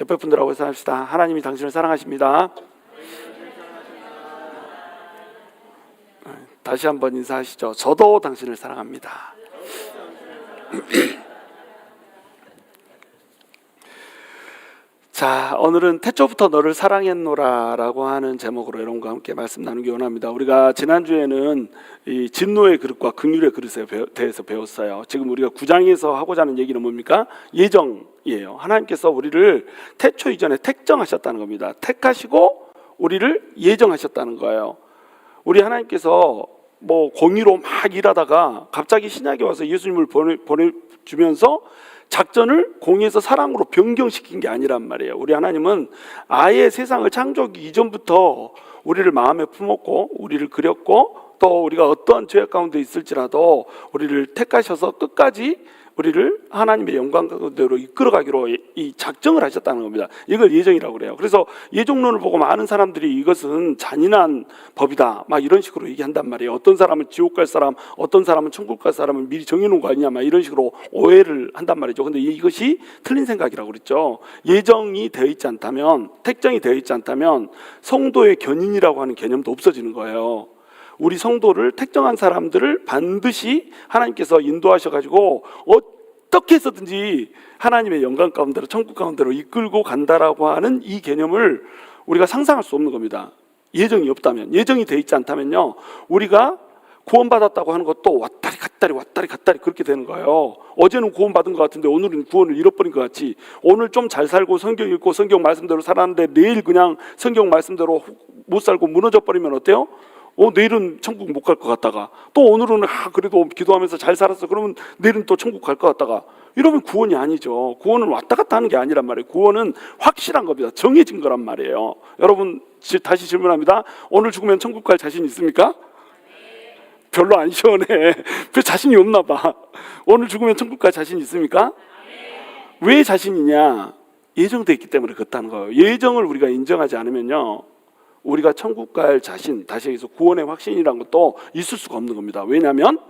옆에 분들하고 인사합시다. 하나님이 당신을 사랑하십니다. 다시 한번 인사하시죠. 저도 당신을 사랑합니다. 자, 오늘은 태초부터 너를 사랑했노라 라고 하는 제목으로 여러분과 함께 말씀 나누기 원합니다. 우리가 지난주에는 이 진노의 그릇과 긍휼의 그릇에 대해서 배웠어요. 지금 우리가 9장에서 하고자 하는 얘기는 뭡니까? 예정이에요. 하나님께서 우리를 태초 이전에 택정하셨다는 겁니다. 택하시고 우리를 예정하셨다는 거예요. 우리 하나님께서 뭐 공의로 막 일하다가 갑자기 신약에 와서 예수님을 보내주면서 작전을 공의에서 사랑으로 변경시킨 게 아니란 말이에요. 우리 하나님은 아예 세상을 창조하기 이전부터 우리를 마음에 품었고 우리를 그렸고 또 우리가 어떠한 죄악 가운데 있을지라도 우리를 택하셔서 끝까지 우리를 하나님의 영광 가운데로 이끌어가기로 이 작정을 하셨다는 겁니다. 이걸 예정이라고 그래요. 그래서 예정론을 보고 많은 사람들이 이것은 잔인한 법이다 막 이런 식으로 얘기한단 말이에요. 어떤 사람은 지옥 갈 사람, 어떤 사람은 천국 갈 사람은 미리 정해놓은 거 아니냐 막 이런 식으로 오해를 한단 말이죠. 근데 이것이 틀린 생각이라고 그랬죠. 예정이 되어 있지 않다면, 택정이 되어 있지 않다면 성도의 견인이라고 하는 개념도 없어지는 거예요. 우리 성도를 택정한 사람들을 반드시 하나님께서 인도하셔가지고 어떻게 해서든지 하나님의 영광 가운데로 천국 가운데로 이끌고 간다라고 하는 이 개념을 우리가 상상할 수 없는 겁니다. 예정이 없다면, 예정이 돼 있지 않다면요, 우리가 구원받았다고 하는 것도 왔다리 갔다리 그렇게 되는 거예요. 어제는 구원받은 것 같은데 오늘은 구원을 잃어버린 것 같이, 오늘 좀 잘 살고 성경 읽고 성경 말씀대로 살았는데 내일 그냥 성경 말씀대로 못 살고 무너져 버리면 어때요? 내일은 천국 못 갈 것 같다가 또 오늘은 그래도 기도하면서 잘 살았어. 그러면 내일은 또 천국 갈 것 같다가 이러면 구원이 아니죠. 구원은 왔다 갔다 하는 게 아니란 말이에요. 구원은 확실한 겁니다. 정해진 거란 말이에요. 여러분 다시 질문합니다. 오늘 죽으면 천국 갈 자신 있습니까? 별로 안 시원해. 별 자신이 없나 봐. 오늘 죽으면 천국 갈 자신 있습니까? 왜 자신이냐? 예정되어 있기 때문에 그렇다는 거예요. 예정을 우리가 인정하지 않으면요, 우리가 천국 갈 자신, 다시 얘기해서 구원의 확신이라는 것도 있을 수가 없는 겁니다. 왜냐하면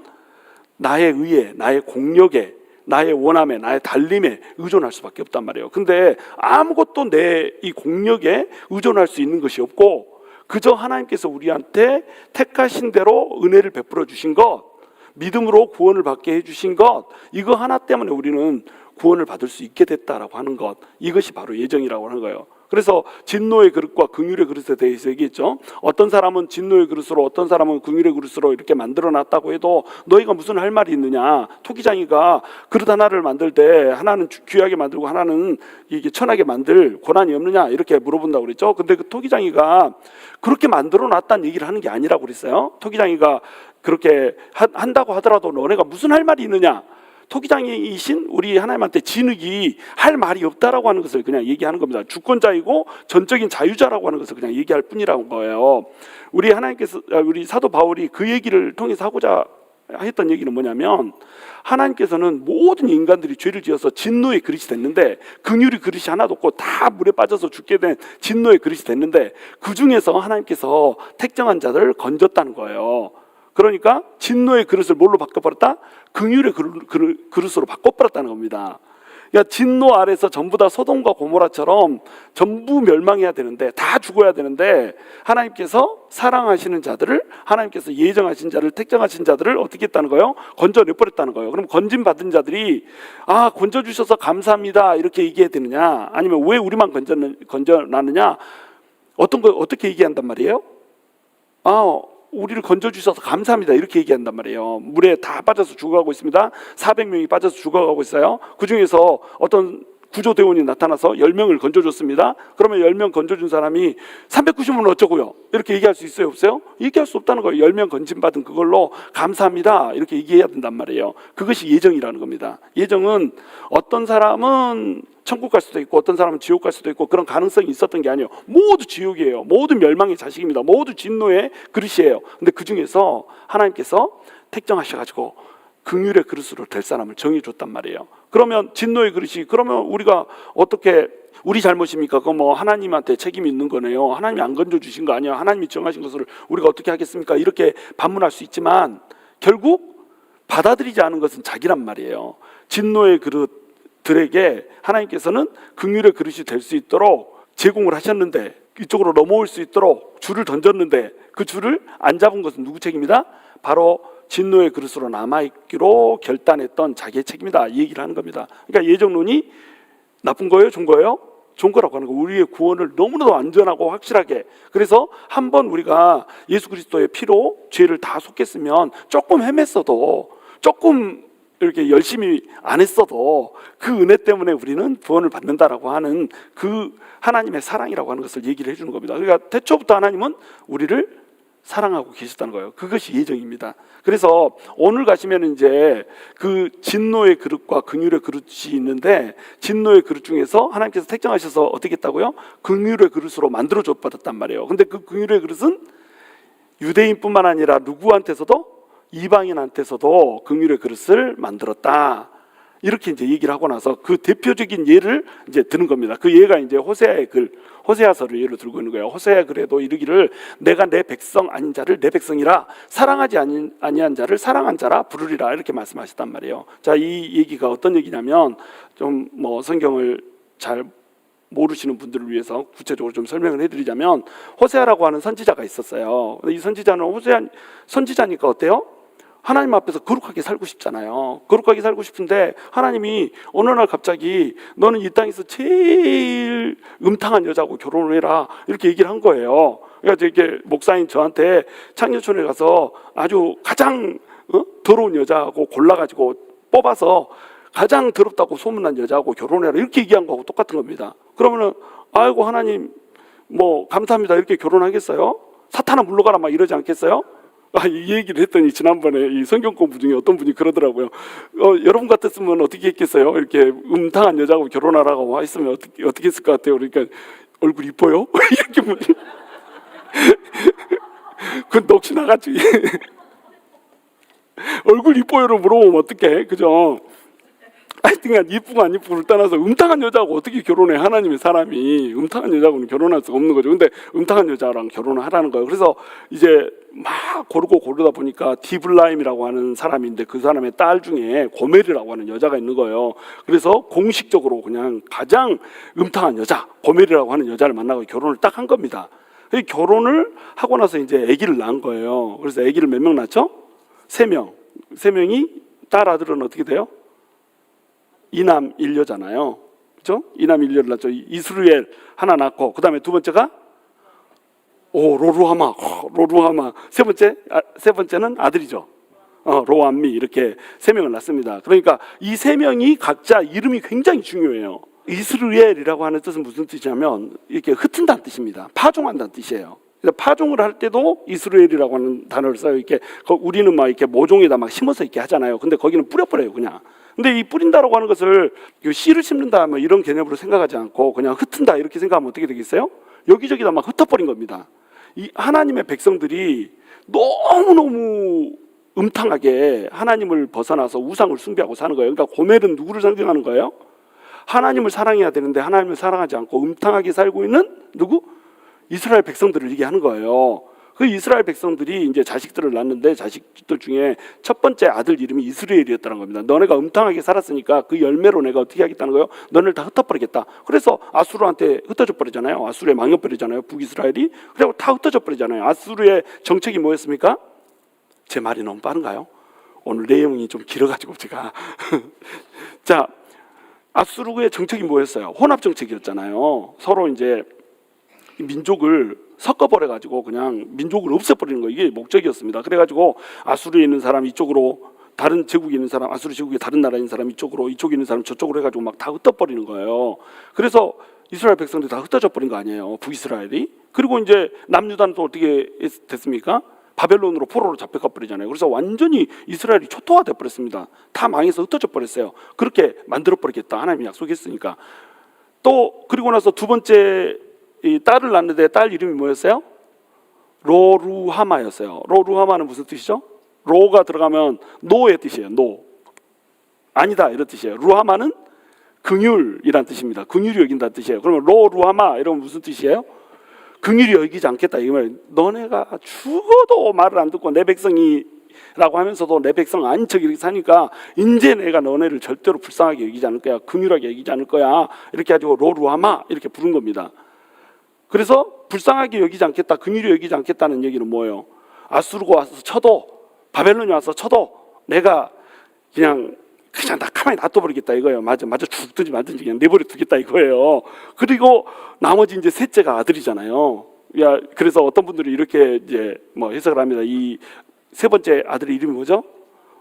나의 의에, 나의 공력에, 나의 원함에, 나의 달림에 의존할 수밖에 없단 말이에요. 근데 아무것도 내 이 공력에 의존할 수 있는 것이 없고 그저 하나님께서 우리한테 택하신 대로 은혜를 베풀어 주신 것, 믿음으로 구원을 받게 해주신 것, 이거 하나 때문에 우리는 구원을 받을 수 있게 됐다라고 하는 것, 이것이 바로 예정이라고 하는 거예요. 그래서 진노의 그릇과 긍휼의 그릇에 대해서 얘기했죠. 어떤 사람은 진노의 그릇으로, 어떤 사람은 긍휼의 그릇으로 이렇게 만들어놨다고 해도 너희가 무슨 할 말이 있느냐. 토기장이가 그릇 하나를 만들 때 하나는 귀하게 만들고 하나는 이게 천하게 만들 권한이 없느냐 이렇게 물어본다고 그랬죠. 근데 그 토기장이가 그렇게 만들어놨다는 얘기를 하는 게 아니라고 그랬어요. 토기장이가 그렇게 한다고 하더라도 너네가 무슨 할 말이 있느냐. 토기장이신 우리 하나님한테 진흙이 할 말이 없다라고 하는 것을 그냥 얘기하는 겁니다. 주권자이고 전적인 자유자라고 하는 것을 그냥 얘기할 뿐이라는 거예요. 우리 하나님께서, 우리 사도 바울이 그 얘기를 통해서 하고자 했던 얘기는 뭐냐면, 하나님께서는 모든 인간들이 죄를 지어서 진노의 그릇이 됐는데, 긍휼의 그릇이 하나도 없고 다 물에 빠져서 죽게 된 진노의 그릇이 됐는데, 그 중에서 하나님께서 택정한 자들을 건졌다는 거예요. 그러니까 진노의 그릇을 뭘로 바꿔버렸다? 긍휼의 그릇으로 바꿔버렸다는 겁니다. 그러니까 진노 아래서 전부 다 소돔과 고모라처럼 전부 멸망해야 되는데, 다 죽어야 되는데, 하나님께서 사랑하시는 자들을, 하나님께서 예정하신 자를, 택정하신 자들을 어떻게 했다는 거예요? 건져내버렸다는 거예요. 그럼 건진받은 자들이 건져주셔서 감사합니다 이렇게 얘기해야 되느냐, 아니면 왜 우리만 건져놨느냐, 어떻게 얘기한단 말이에요? 우리를 건져주셔서 감사합니다 이렇게 얘기한단 말이에요. 물에 다 빠져서 죽어가고 있습니다. 400명이 빠져서 죽어가고 있어요. 그 중에서 어떤 구조대원이 나타나서 10명을 건져줬습니다. 그러면 10명 건져준 사람이 390은 어쩌고요? 이렇게 얘기할 수 있어요? 없어요? 얘기할 수 없다는 거예요. 10명 건진받은 그걸로 감사합니다 이렇게 얘기해야 된단 말이에요. 그것이 예정이라는 겁니다. 예정은 어떤 사람은 천국 갈 수도 있고 어떤 사람은 지옥 갈 수도 있고 그런 가능성이 있었던 게 아니에요. 모두 지옥이에요. 모두 멸망의 자식입니다. 모두 진노의 그릇이에요. 근데 그 중에서 하나님께서 택정하셔가지고 긍휼의 그릇으로 될 사람을 정해줬단 말이에요. 그러면 진노의 그릇이, 그러면 우리가 어떻게, 우리 잘못입니까? 그거 뭐 하나님한테 책임이 있는 거네요. 하나님이 안 건져주신 거 아니야? 하나님이 정하신 것을 우리가 어떻게 하겠습니까? 이렇게 반문할 수 있지만 결국 받아들이지 않은 것은 자기란 말이에요. 진노의 그릇, 들에게 하나님께서는 긍휼의 그릇이 될 수 있도록 제공을 하셨는데, 이쪽으로 넘어올 수 있도록 줄을 던졌는데 그 줄을 안 잡은 것은 누구 책임이다? 바로 진노의 그릇으로 남아있기로 결단했던 자기의 책임이다, 이 얘기를 하는 겁니다. 그러니까 예정론이 나쁜 거예요? 좋은 거예요? 좋은 거라고 하는 거. 우리의 구원을 너무나도 안전하고 확실하게. 그래서 한번 우리가 예수 그리스도의 피로 죄를 다 속했으면, 조금 헤맸어도, 조금 이렇게 열심히 안 했어도 그 은혜 때문에 우리는 구원을 받는다라고 하는 그 하나님의 사랑이라고 하는 것을 얘기를 해주는 겁니다. 그러니까 태초부터 하나님은 우리를 사랑하고 계셨다는 거예요. 그것이 예정입니다. 그래서 오늘 가시면 이제 그 진노의 그릇과 긍휼의 그릇이 있는데, 진노의 그릇 중에서 하나님께서 택정하셔서 어떻게 했다고요? 긍휼의 그릇으로 만들어 줬단 말이에요. 근데 그 긍휼의 그릇은 유대인뿐만 아니라 누구한테서도, 이방인한테서도 긍휼의 그릇을 만들었다, 이렇게 이제 얘기를 하고 나서 그 대표적인 예를 이제 드는 겁니다. 그 예가 이제 호세아의 글, 호세아서를 예로 들고 있는 거예요. 호세아 글에도 이르기를 내가 내 백성 아닌 자를 내 백성이라, 사랑하지 아니한 자를 사랑한 자라 부르리라, 이렇게 말씀하셨단 말이에요. 자, 이 얘기가 어떤 얘기냐면, 좀 뭐 성경을 잘 모르시는 분들을 위해서 구체적으로 좀 설명을 해드리자면, 호세아라고 하는 선지자가 있었어요. 이 선지자는 호세아 선지자니까 어때요? 하나님 앞에서 거룩하게 살고 싶잖아요. 거룩하게 살고 싶은데 하나님이 어느 날 갑자기 너는 이 땅에서 제일 음탕한 여자하고 결혼을 해라, 이렇게 얘기를 한 거예요. 그러니까 이렇게 목사인 저한테 창녀촌에 가서 아주 가장 더러운 여자하고 골라가지고 뽑아서 가장 더럽다고 소문난 여자하고 결혼해라, 이렇게 얘기한 거하고 똑같은 겁니다. 그러면은 아이고 하나님 뭐 감사합니다, 이렇게 결혼하겠어요? 사탄아 물러가라 막 이러지 않겠어요? 이 얘기를 했더니 지난번에 이 성경 공부 중에 어떤 분이 그러더라고요. 여러분 같았으면 어떻게 했겠어요? 이렇게 음탕한 여자하고 결혼하라고 했으면 어떻게 했을 것 같아요? 그러니까 얼굴 이뻐요? 이렇게 그 넋이 나가지. 얼굴 이뻐요를 물어보면 어떡해, 그죠? 하여튼간 이쁘고 안 이쁘고를 떠나서 음탕한 여자하고 어떻게 결혼해? 하나님의 사람이 음탕한 여자하고는 결혼할 수가 없는 거죠. 근데 음탕한 여자랑 결혼을 하라는 거예요. 그래서 이제 막 고르다 보니까 디블라임이라고 하는 사람인데, 그 사람의 딸 중에 고멜이라고 하는 여자가 있는 거예요. 그래서 공식적으로 그냥 가장 음탕한 여자, 고멜이라고 하는 여자를 만나고 결혼을 딱 한 겁니다. 결혼을 하고 나서 이제 아기를 낳은 거예요. 그래서 아기를 몇 명 낳죠? 3명. 3명이, 딸 아들은 어떻게 돼요? 이남 일녀잖아요. 그렇죠? 이남 일녀를 낳죠. 이스루엘 하나 낳고, 그 다음에 두 번째가 로루하마. 세 번째는 아들이죠. 로암미. 이렇게 3명을 낳습니다. 그러니까 이 3명이 각자 이름이 굉장히 중요해요. 이스루엘이라고 하는 뜻은 무슨 뜻이냐면 이렇게 흩은다는 뜻입니다. 파종한다는 뜻이에요. 파종을 할 때도 이스루엘이라고 하는 단어를 써요. 이렇게 우리는 막 이렇게 모종에다 막 심어서 이렇게 하잖아요. 근데 거기는 뿌려버려요, 그냥. 근데 이 뿌린다라고 하는 것을 씨를 심는다 뭐 이런 개념으로 생각하지 않고 그냥 흩은다 이렇게 생각하면 어떻게 되겠어요? 여기저기다 막 흩어버린 겁니다. 이 하나님의 백성들이 너무너무 음탕하게 하나님을 벗어나서 우상을 숭배하고 사는 거예요. 그러니까 고멜은 누구를 상징하는 거예요? 하나님을 사랑해야 되는데 하나님을 사랑하지 않고 음탕하게 살고 있는 누구? 이스라엘 백성들을 얘기하는 거예요. 그 이스라엘 백성들이 이제 자식들을 낳는데 자식들 중에 첫 번째 아들 이름이 이스라엘이었다는 겁니다. 너네가 음탕하게 살았으니까 그 열매로 내가 어떻게 하겠다는 거예요? 너네를 다 흩어버리겠다. 그래서 아수르한테 흩어져 버리잖아요. 아수르에 망해버리잖아요. 북이스라엘이. 그리고 다 흩어져 버리잖아요. 아수르의 정책이 뭐였습니까? 제 말이 너무 빠른가요? 오늘 내용이 좀 길어가지고 제가 자, 아수르의 정책이 뭐였어요? 혼합 정책이었잖아요. 서로 이제 민족을 섞어버려가지고 그냥 민족을 없애버리는 거, 이게 목적이었습니다. 그래가지고 아수르에 있는 사람 이쪽으로, 다른 제국에 있는 사람, 아수르 제국의 다른 나라에 있는 사람 이쪽으로, 이쪽에 있는 사람 저쪽으로 해가지고 막 다 흩어버리는 거예요. 그래서 이스라엘 백성들이 다 흩어져 버린 거 아니에요, 북이스라엘이. 그리고 이제 남유다는 또 어떻게 됐습니까? 바벨론으로 포로로 잡혀가 버리잖아요. 그래서 완전히 이스라엘이 초토화돼 버렸습니다. 다 망해서 흩어져 버렸어요. 그렇게 만들어 버리겠다, 하나님이 약속했으니까. 또 그리고 나서 두 번째 이 딸을 낳는데 딸 이름이 뭐였어요? 로루하마였어요. 로루하마는 무슨 뜻이죠? 로가 들어가면 노의 뜻이에요. 노. 아니다 이런 뜻이에요. 루하마는 긍휼이란 뜻입니다. 긍휼이 여긴다는 뜻이에요. 그러면 로루하마 이러면 무슨 뜻이에요? 긍휼이 여기지 않겠다 이 말이에요. 너네가 죽어도 말을 안 듣고 내 백성이 백성이라고 하면서도 내 백성 아닌 척 이렇게 사니까 이제 내가 너네를 절대로 불쌍하게 여기지 않을 거야, 긍휼하게 여기지 않을 거야, 이렇게 가지고 로루하마 이렇게 부른 겁니다. 그래서 불쌍하게 여기지 않겠다, 긍휼히 여기지 않겠다는 얘기는 뭐예요? 아수르가 와서 쳐도, 바벨론이 와서 쳐도 내가 그냥 나 가만히 놔둬버리겠다 이거예요. 맞아 죽든지 말든지 그냥 내버려 두겠다 이거예요. 그리고 나머지 이제 셋째가 아들이잖아요. 야, 그래서 어떤 분들이 이렇게 이제 뭐 해석을 합니다. 이 세 번째 아들의 이름이 뭐죠?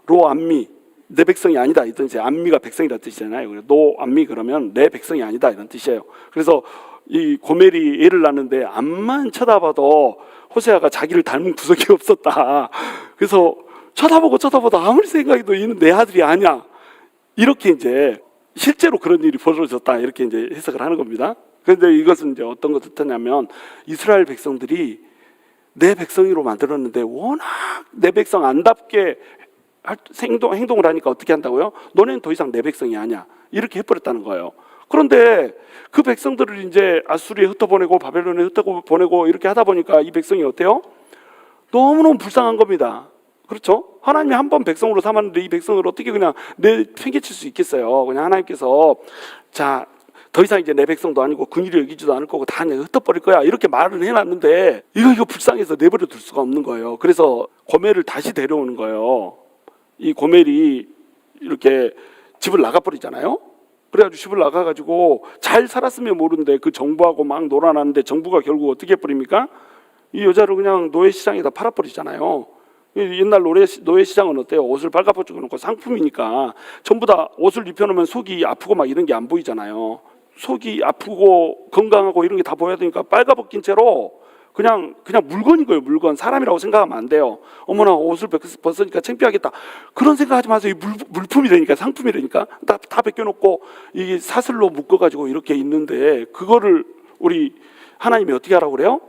로암미, 내 백성이 아니다 이런 뜻이에요. 암미가 백성이라는 뜻이잖아요. 노암미 그러면 내 백성이 아니다 이런 뜻이에요. 그래서 이 고멜이 애를 낳는데 암만 쳐다봐도 호세아가 자기를 닮은 구석이 없었다. 그래서 쳐다보다 아무리 생각해도 얘는 내 아들이 아니야. 이렇게 이제 실제로 그런 일이 벌어졌다 이렇게 이제 해석을 하는 겁니다. 그런데 이것은 이제 어떤 것 뜻하냐면 이스라엘 백성들이 내 백성으로 만들었는데 워낙 내 백성 안답게 행동을 하니까 어떻게 한다고요? 너네는 더 이상 내 백성이 아니야 이렇게 해버렸다는 거예요. 그런데 그 백성들을 이제 아수리에 흩어보내고 바벨론에 흩어보내고 이렇게 하다 보니까 이 백성이 어때요? 너무너무 불쌍한 겁니다. 그렇죠? 하나님이 한 번 백성으로 삼았는데 이 백성을 어떻게 그냥 팽개칠 수 있겠어요? 그냥 하나님께서 자, 더 이상 이제 내 백성도 아니고 긍휼히 여기지도 않을 거고 다 내가 흩어버릴 거야 이렇게 말을 해놨는데 이거 불쌍해서 내버려 둘 수가 없는 거예요. 그래서 고멜을 다시 데려오는 거예요. 이 고멜이 이렇게 집을 나가버리잖아요. 그래가지고 집을 나가가지고 잘 살았으면 모르는데 그 정부하고 막 놀아나는데 정부가 결국 어떻게 해버립니까? 이 여자를 그냥 노예시장에다 팔아버리잖아요. 옛날 노예시장은 어때요? 옷을 빨가벗겨 놓고 상품이니까 전부 다 옷을 입혀놓으면 속이 아프고 막 이런 게 안 보이잖아요. 속이 아프고 건강하고 이런 게 다 보여야 되니까 빨가벗긴 채로 그냥 물건인 거예요. 물건. 사람이라고 생각하면 안 돼요. 어머나 옷을 벗으니까 창피하겠다 그런 생각하지 마세요. 물품이 되니까, 상품이 되니까 다 벗겨놓고 이 사슬로 묶어가지고 이렇게 있는데 그거를 우리 하나님이 어떻게 하라고 그래요?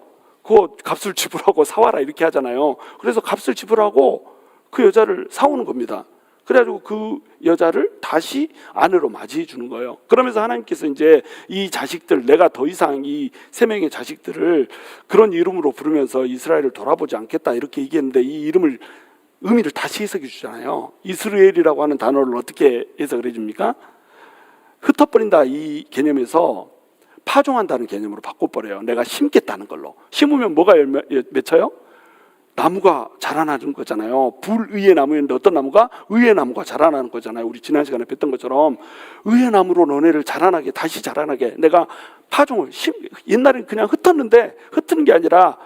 그거 값을 지불하고 사와라 이렇게 하잖아요. 그래서 값을 지불하고 그 여자를 사오는 겁니다. 그래가지고 그 여자를 다시 아내로 맞이해 주는 거예요. 그러면서 하나님께서 이제 이 자식들, 내가 더 이상 이 세 명의 자식들을 그런 이름으로 부르면서 이스라엘을 돌아보지 않겠다 이렇게 얘기했는데 이 이름을 의미를 다시 해석해 주잖아요. 이스라엘이라고 하는 단어를 어떻게 해석을 해줍니까? 흩어버린다 이 개념에서 파종한다는 개념으로 바꿔버려요. 내가 심겠다는 걸로. 심으면 뭐가 맺혀요? 나무가 자라나는 거잖아요. 불의의 나무였는데 어떤 나무가? 의의 나무가 자라나는 거잖아요. 우리 지난 시간에 뵀던 것처럼 의의 나무로 너네를 자라나게, 다시 자라나게 내가 파종을 옛날엔 그냥 흩었는데 흩는 게 아니라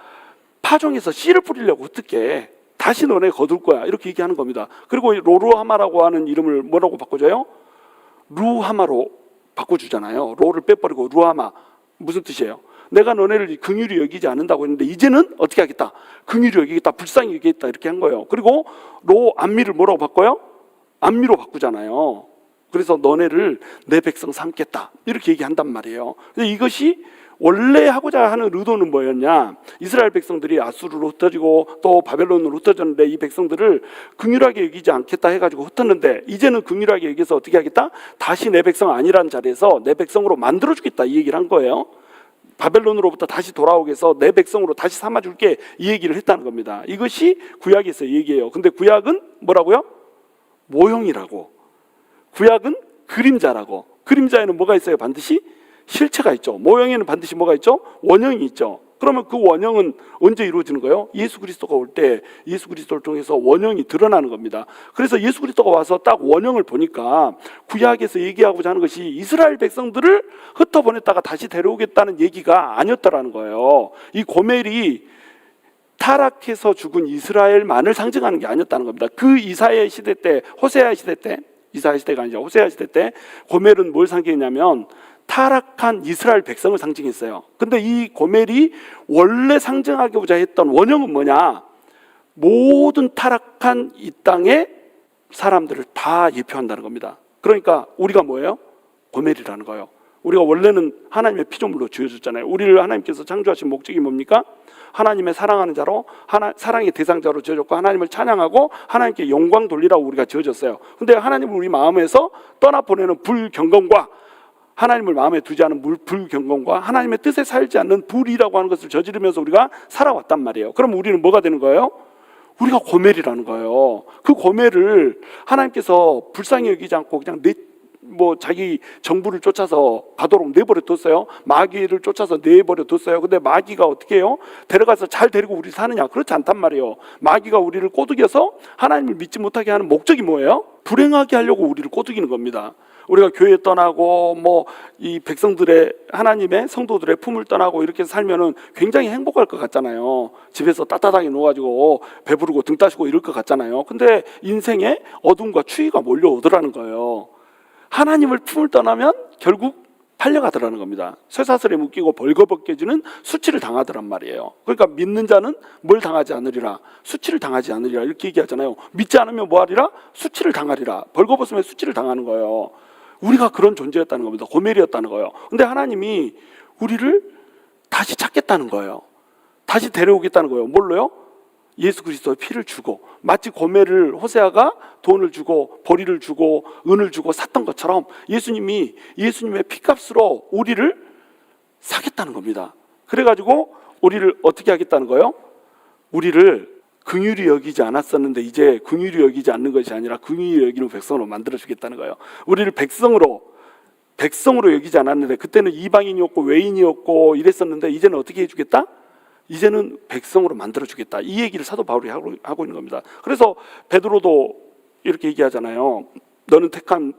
파종해서 씨를 뿌리려고 흩을게. 다시 너네 거둘 거야 이렇게 얘기하는 겁니다. 그리고 로루하마라고 하는 이름을 뭐라고 바꿔줘요? 루하마로 바꿔주잖아요. 로를 빼버리고 루하마. 무슨 뜻이에요? 내가 너네를 긍휼히 여기지 않는다고 했는데 이제는 어떻게 하겠다? 긍휼히 여기겠다, 불쌍히 여기겠다 이렇게 한 거예요. 그리고 로암미를 뭐라고 바꿔요? 암미로 바꾸잖아요. 그래서 너네를 내 백성 삼겠다 이렇게 얘기한단 말이에요. 근데 이것이 원래 하고자 하는 의도는 뭐였냐? 이스라엘 백성들이 아수르로 흩어지고 또 바벨론으로 흩어졌는데 이 백성들을 긍휼하게 여기지 않겠다 해가지고 흩었는데 이제는 긍휼하게 여기서 어떻게 하겠다? 다시 내 백성 아니라는 자리에서 내 백성으로 만들어주겠다 이 얘기를 한 거예요. 바벨론으로부터 다시 돌아오게 해서 내 백성으로 다시 삼아줄게 이 얘기를 했다는 겁니다. 이것이 구약에서 얘기해요. 근데 구약은 뭐라고요? 모형이라고. 구약은 그림자라고. 그림자에는 뭐가 있어요? 반드시 실체가 있죠. 모형에는 반드시 뭐가 있죠? 원형이 있죠. 그러면 그 원형은 언제 이루어지는 거예요? 예수 그리스도가 올 때 예수 그리스도를 통해서 원형이 드러나는 겁니다. 그래서 예수 그리스도가 와서 딱 원형을 보니까 구약에서 얘기하고자 하는 것이 이스라엘 백성들을 흩어보냈다가 다시 데려오겠다는 얘기가 아니었다라는 거예요. 이 고멜이 타락해서 죽은 이스라엘만을 상징하는 게 아니었다는 겁니다. 그 이사야 시대 때, 호세아 시대 때, 이사야 시대가 아니죠. 호세아 시대 때 고멜은 뭘 상징했냐면 타락한 이스라엘 백성을 상징했어요. 근데 이 고멜이 원래 상징하고자 했던 원형은 뭐냐? 모든 타락한 이 땅의 사람들을 다 예표한다는 겁니다. 그러니까 우리가 뭐예요? 고멜이라는 거예요. 우리가 원래는 하나님의 피조물로 지어졌잖아요. 우리를 하나님께서 창조하신 목적이 뭡니까? 하나님의 사랑하는 자로, 사랑의 대상자로 지어졌고 하나님을 찬양하고 하나님께 영광 돌리라고 우리가 지어졌어요. 근데 하나님을 우리 마음에서 떠나보내는 불경건과 하나님을 마음에 두지 않은 불경건과 하나님의 뜻에 살지 않는 불이라고 하는 것을 저지르면서 우리가 살아왔단 말이에요. 그럼 우리는 뭐가 되는 거예요? 우리가 고멜이라는 거예요. 그 고멜을 하나님께서 불쌍히 여기지 않고 그냥 자기 정부를 쫓아서 가도록 내버려 뒀어요. 마귀를 쫓아서 내버려 뒀어요. 근데 마귀가 어떻게 해요? 데려가서 잘 데리고 우리 사느냐? 그렇지 않단 말이에요. 마귀가 우리를 꼬드겨서 하나님을 믿지 못하게 하는 목적이 뭐예요? 불행하게 하려고 우리를 꼬드기는 겁니다. 우리가 교회 떠나고 이 백성들의, 하나님의 성도들의 품을 떠나고 이렇게 살면은 굉장히 행복할 것 같잖아요. 집에서 따뜻하게 누워가지고 배부르고 등 따시고 이럴 것 같잖아요. 근데 인생에 어둠과 추위가 몰려오더라는 거예요. 하나님을 품을 떠나면 결국 팔려가더라는 겁니다. 쇠사슬에 묶이고 벌거벗겨지는 수치를 당하더란 말이에요. 그러니까 믿는 자는 뭘 당하지 않으리라? 수치를 당하지 않으리라 이렇게 얘기하잖아요. 믿지 않으면 뭐하리라? 수치를 당하리라. 벌거벗으면 수치를 당하는 거예요. 우리가 그런 존재였다는 겁니다. 고멜이었다는 거예요. 근데 하나님이 우리를 다시 찾겠다는 거예요. 다시 데려오겠다는 거예요. 뭘로요? 예수 그리스도의 피를 주고, 마치 고멜을 호세아가 돈을 주고 보리를 주고 은을 주고 샀던 것처럼 예수님이 예수님의 피값으로 우리를 사겠다는 겁니다. 그래가지고 우리를 어떻게 하겠다는 거예요? 우리를 긍휼히 여기지 않았었는데 이제 긍휼히 여기지 않는 것이 아니라 긍휼히 여기는 백성으로 만들어주겠다는 거예요. 우리를 백성으로 여기지 않았는데, 그때는 이방인이었고 외인이었고 이랬었는데 이제는 어떻게 해주겠다? 이제는 백성으로 만들어주겠다. 이 얘기를 사도 바울이 하고 있는 겁니다. 그래서 베드로도 이렇게 얘기하잖아요. 너는 택한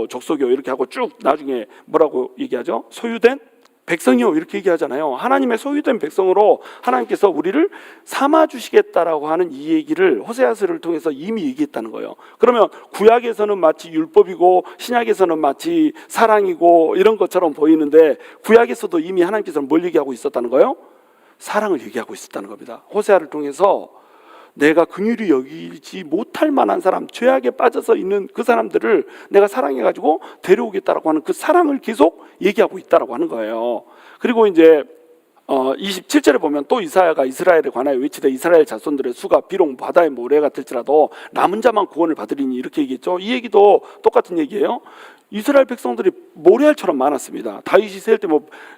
족속이요 이렇게 하고 쭉 나중에 뭐라고 얘기하죠? 소유된 백성이요 이렇게 얘기하잖아요. 하나님의 소유된 백성으로 하나님께서 우리를 삼아주시겠다라고 하는 이 얘기를 호세아서를 통해서 이미 얘기했다는 거예요. 그러면 구약에서는 마치 율법이고 신약에서는 마치 사랑이고 이런 것처럼 보이는데, 구약에서도 이미 하나님께서는 뭘 얘기하고 있었다는 거예요? 사랑을 얘기하고 있었다는 겁니다. 호세아를 통해서 내가 긍휼히 여기지 못할 만한 사람, 죄악에 빠져서 있는 그 사람들을 내가 사랑해가지고 데려오겠다라고 하는 그 사랑을 계속 얘기하고 있다라고 하는 거예요. 그리고 이제 27절에 보면 또 이사야가 이스라엘에 관하여 외치되 이스라엘 자손들의 수가 비록 바다의 모래 같을지라도 남은 자만 구원을 받으리니 이렇게 얘기했죠. 이 얘기도 똑같은 얘기예요. 이스라엘 백성들이 모래알처럼 많았습니다. 다윗이 세울 때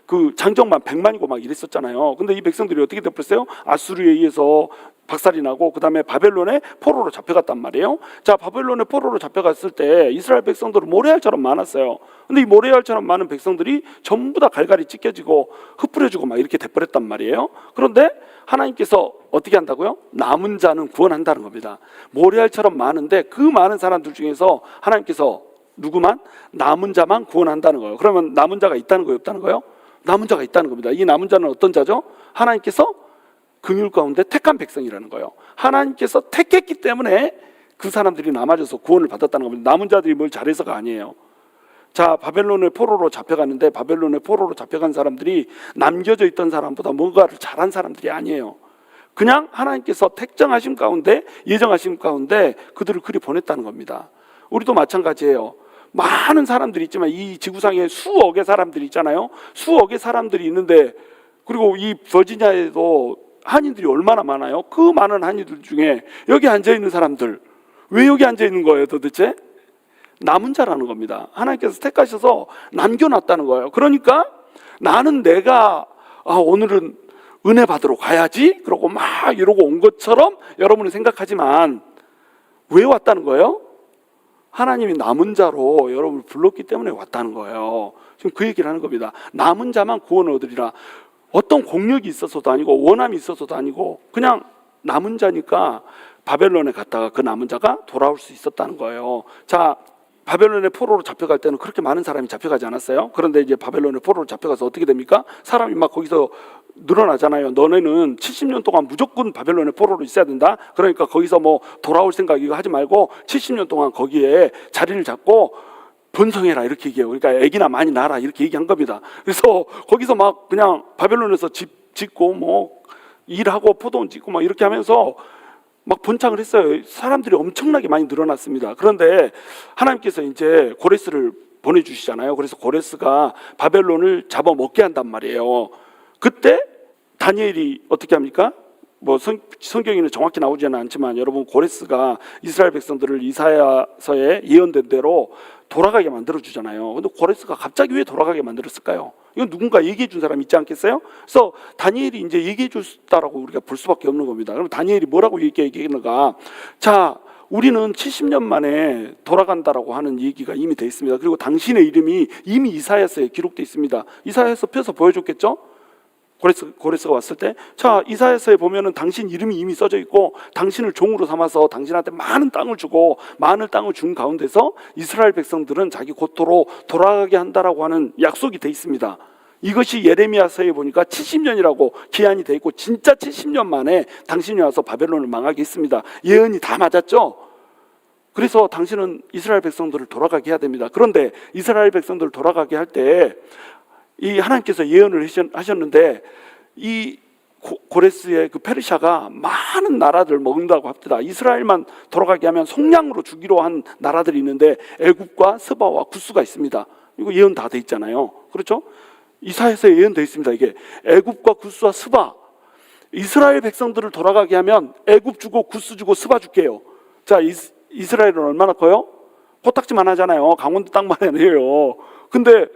그 장정만 100만이고 막 이랬었잖아요. 근데 이 백성들이 어떻게 돼버렸어요? 아수르에 의해서 박살이 나고 그 다음에 바벨론의 포로로 잡혀갔단 말이에요. 자, 바벨론의 포로로 잡혀갔을 때 이스라엘 백성들은 모래알처럼 많았어요. 근데 이 모래알처럼 많은 백성들이 전부 다 갈갈이 찢겨지고 흩뿌려지고 막 이렇게 돼버렸단 말이에요. 그런데 하나님께서 어떻게 한다고요? 남은 자는 구원한다는 겁니다. 모래알처럼 많은데 그 많은 사람들 중에서 하나님께서 누구만? 남은 자만 구원한다는 거예요. 그러면 남은 자가 있다는 거예요? 없다는 거예요? 남은 자가 있다는 겁니다. 이 남은 자는 어떤 자죠? 하나님께서 긍휼 가운데 택한 백성이라는 거예요. 하나님께서 택했기 때문에 그 사람들이 남아져서 구원을 받았다는 겁니다. 남은 자들이 뭘 잘해서가 아니에요. 자, 바벨론의 포로로 잡혀갔는데 바벨론의 포로로 잡혀간 사람들이 남겨져 있던 사람보다 뭔가를 잘한 사람들이 아니에요. 그냥 하나님께서 택정하심 가운데, 예정하심 가운데 그들을 그리 보냈다는 겁니다. 우리도 마찬가지예요. 많은 사람들이 있지만 이 지구상에 수억의 사람들이 있잖아요. 수억의 사람들이 있는데, 그리고 이 버지니아에도 한인들이 얼마나 많아요. 그 많은 한인들 중에 여기 앉아있는 사람들, 왜 여기 앉아있는 거예요 도대체? 남은 자라는 겁니다. 하나님께서 택하셔서 남겨놨다는 거예요. 그러니까 나는 내가 오늘은 은혜 받으러 가야지 그러고 막 이러고 온 것처럼 여러분은 생각하지만 왜 왔다는 거예요? 하나님이 남은 자로 여러분을 불렀기 때문에 왔다는 거예요. 지금 그 얘기를 하는 겁니다. 남은 자만 구원을 얻으리라. 어떤 공력이 있어서도 아니고 원함이 있어서도 아니고 그냥 남은 자니까 바벨론에 갔다가 그 남은 자가 돌아올 수 있었다는 거예요. 자, 바벨론의 포로로 잡혀갈 때는 그렇게 많은 사람이 잡혀가지 않았어요. 그런데 이제 바벨론의 포로로 잡혀가서 어떻게 됩니까? 사람이 막 거기서 늘어나잖아요. 너네는 70년 동안 무조건 바벨론의 포로로 있어야 된다. 그러니까 거기서 돌아올 생각 이거 하지 말고 70년 동안 거기에 자리를 잡고 번성해라 이렇게 얘기해요. 그러니까 애기나 많이 낳아라 이렇게 얘기한 겁니다. 그래서 거기서 막 그냥 바벨론에서 집 짓고 일하고 포도원 짓고 막 이렇게 하면서 막 번창을 했어요. 사람들이 엄청나게 많이 늘어났습니다. 그런데 하나님께서 이제 고레스를 보내주시잖아요. 그래서 고레스가 바벨론을 잡아먹게 한단 말이에요. 그때 다니엘이 어떻게 합니까? 성경에는 정확히 나오지는 않지만 여러분, 고레스가 이스라엘 백성들을 이사야서에 예언된 대로 돌아가게 만들어주잖아요. 근데 고레스가 갑자기 왜 돌아가게 만들었을까요? 이건 누군가 얘기해 준 사람이 있지 않겠어요? 그래서 다니엘이 이제 얘기해 줬다라고 우리가 볼 수밖에 없는 겁니다. 그럼 다니엘이 뭐라고 얘기했는가? 자, 우리는 70년 만에 돌아간다라고 하는 얘기가 이미 돼 있습니다. 그리고 당신의 이름이 이미 이사야서에 기록돼 있습니다. 이사야서 펴서 보여줬겠죠? 고레스가 왔을 때, 자, 이사야서에 보면은 당신 이름이 이미 써져 있고 당신을 종으로 삼아서 당신한테 많은 땅을 주고 많은 땅을 준 가운데서 이스라엘 백성들은 자기 고토로 돌아가게 한다라고 하는 약속이 돼 있습니다. 이것이 예레미야서에 보니까 70년이라고 기한이 돼 있고 진짜 70년 만에 당신이 와서 바벨론을 망하게 했습니다. 예언이 다 맞았죠? 그래서 당신은 이스라엘 백성들을 돌아가게 해야 됩니다. 그런데 이스라엘 백성들을 돌아가게 할 때 이 하나님께서 예언을 하셨는데 이 고레스의 그 페르시아가 많은 나라들을 먹는다고 합니다. 이스라엘만 돌아가게 하면 속량으로 주기로 한 나라들이 있는데 애굽과 스바와 구스가 있습니다. 이거 예언 다 돼 있잖아요. 그렇죠? 이사야서에 예언되어 있습니다. 이게 애굽과 구스와 스바, 이스라엘 백성들을 돌아가게 하면 애굽 주고 구스 주고 스바 줄게요. 자, 이스라엘은 얼마나 커요? 코딱지만 하잖아요. 강원도 땅만 해요. 근데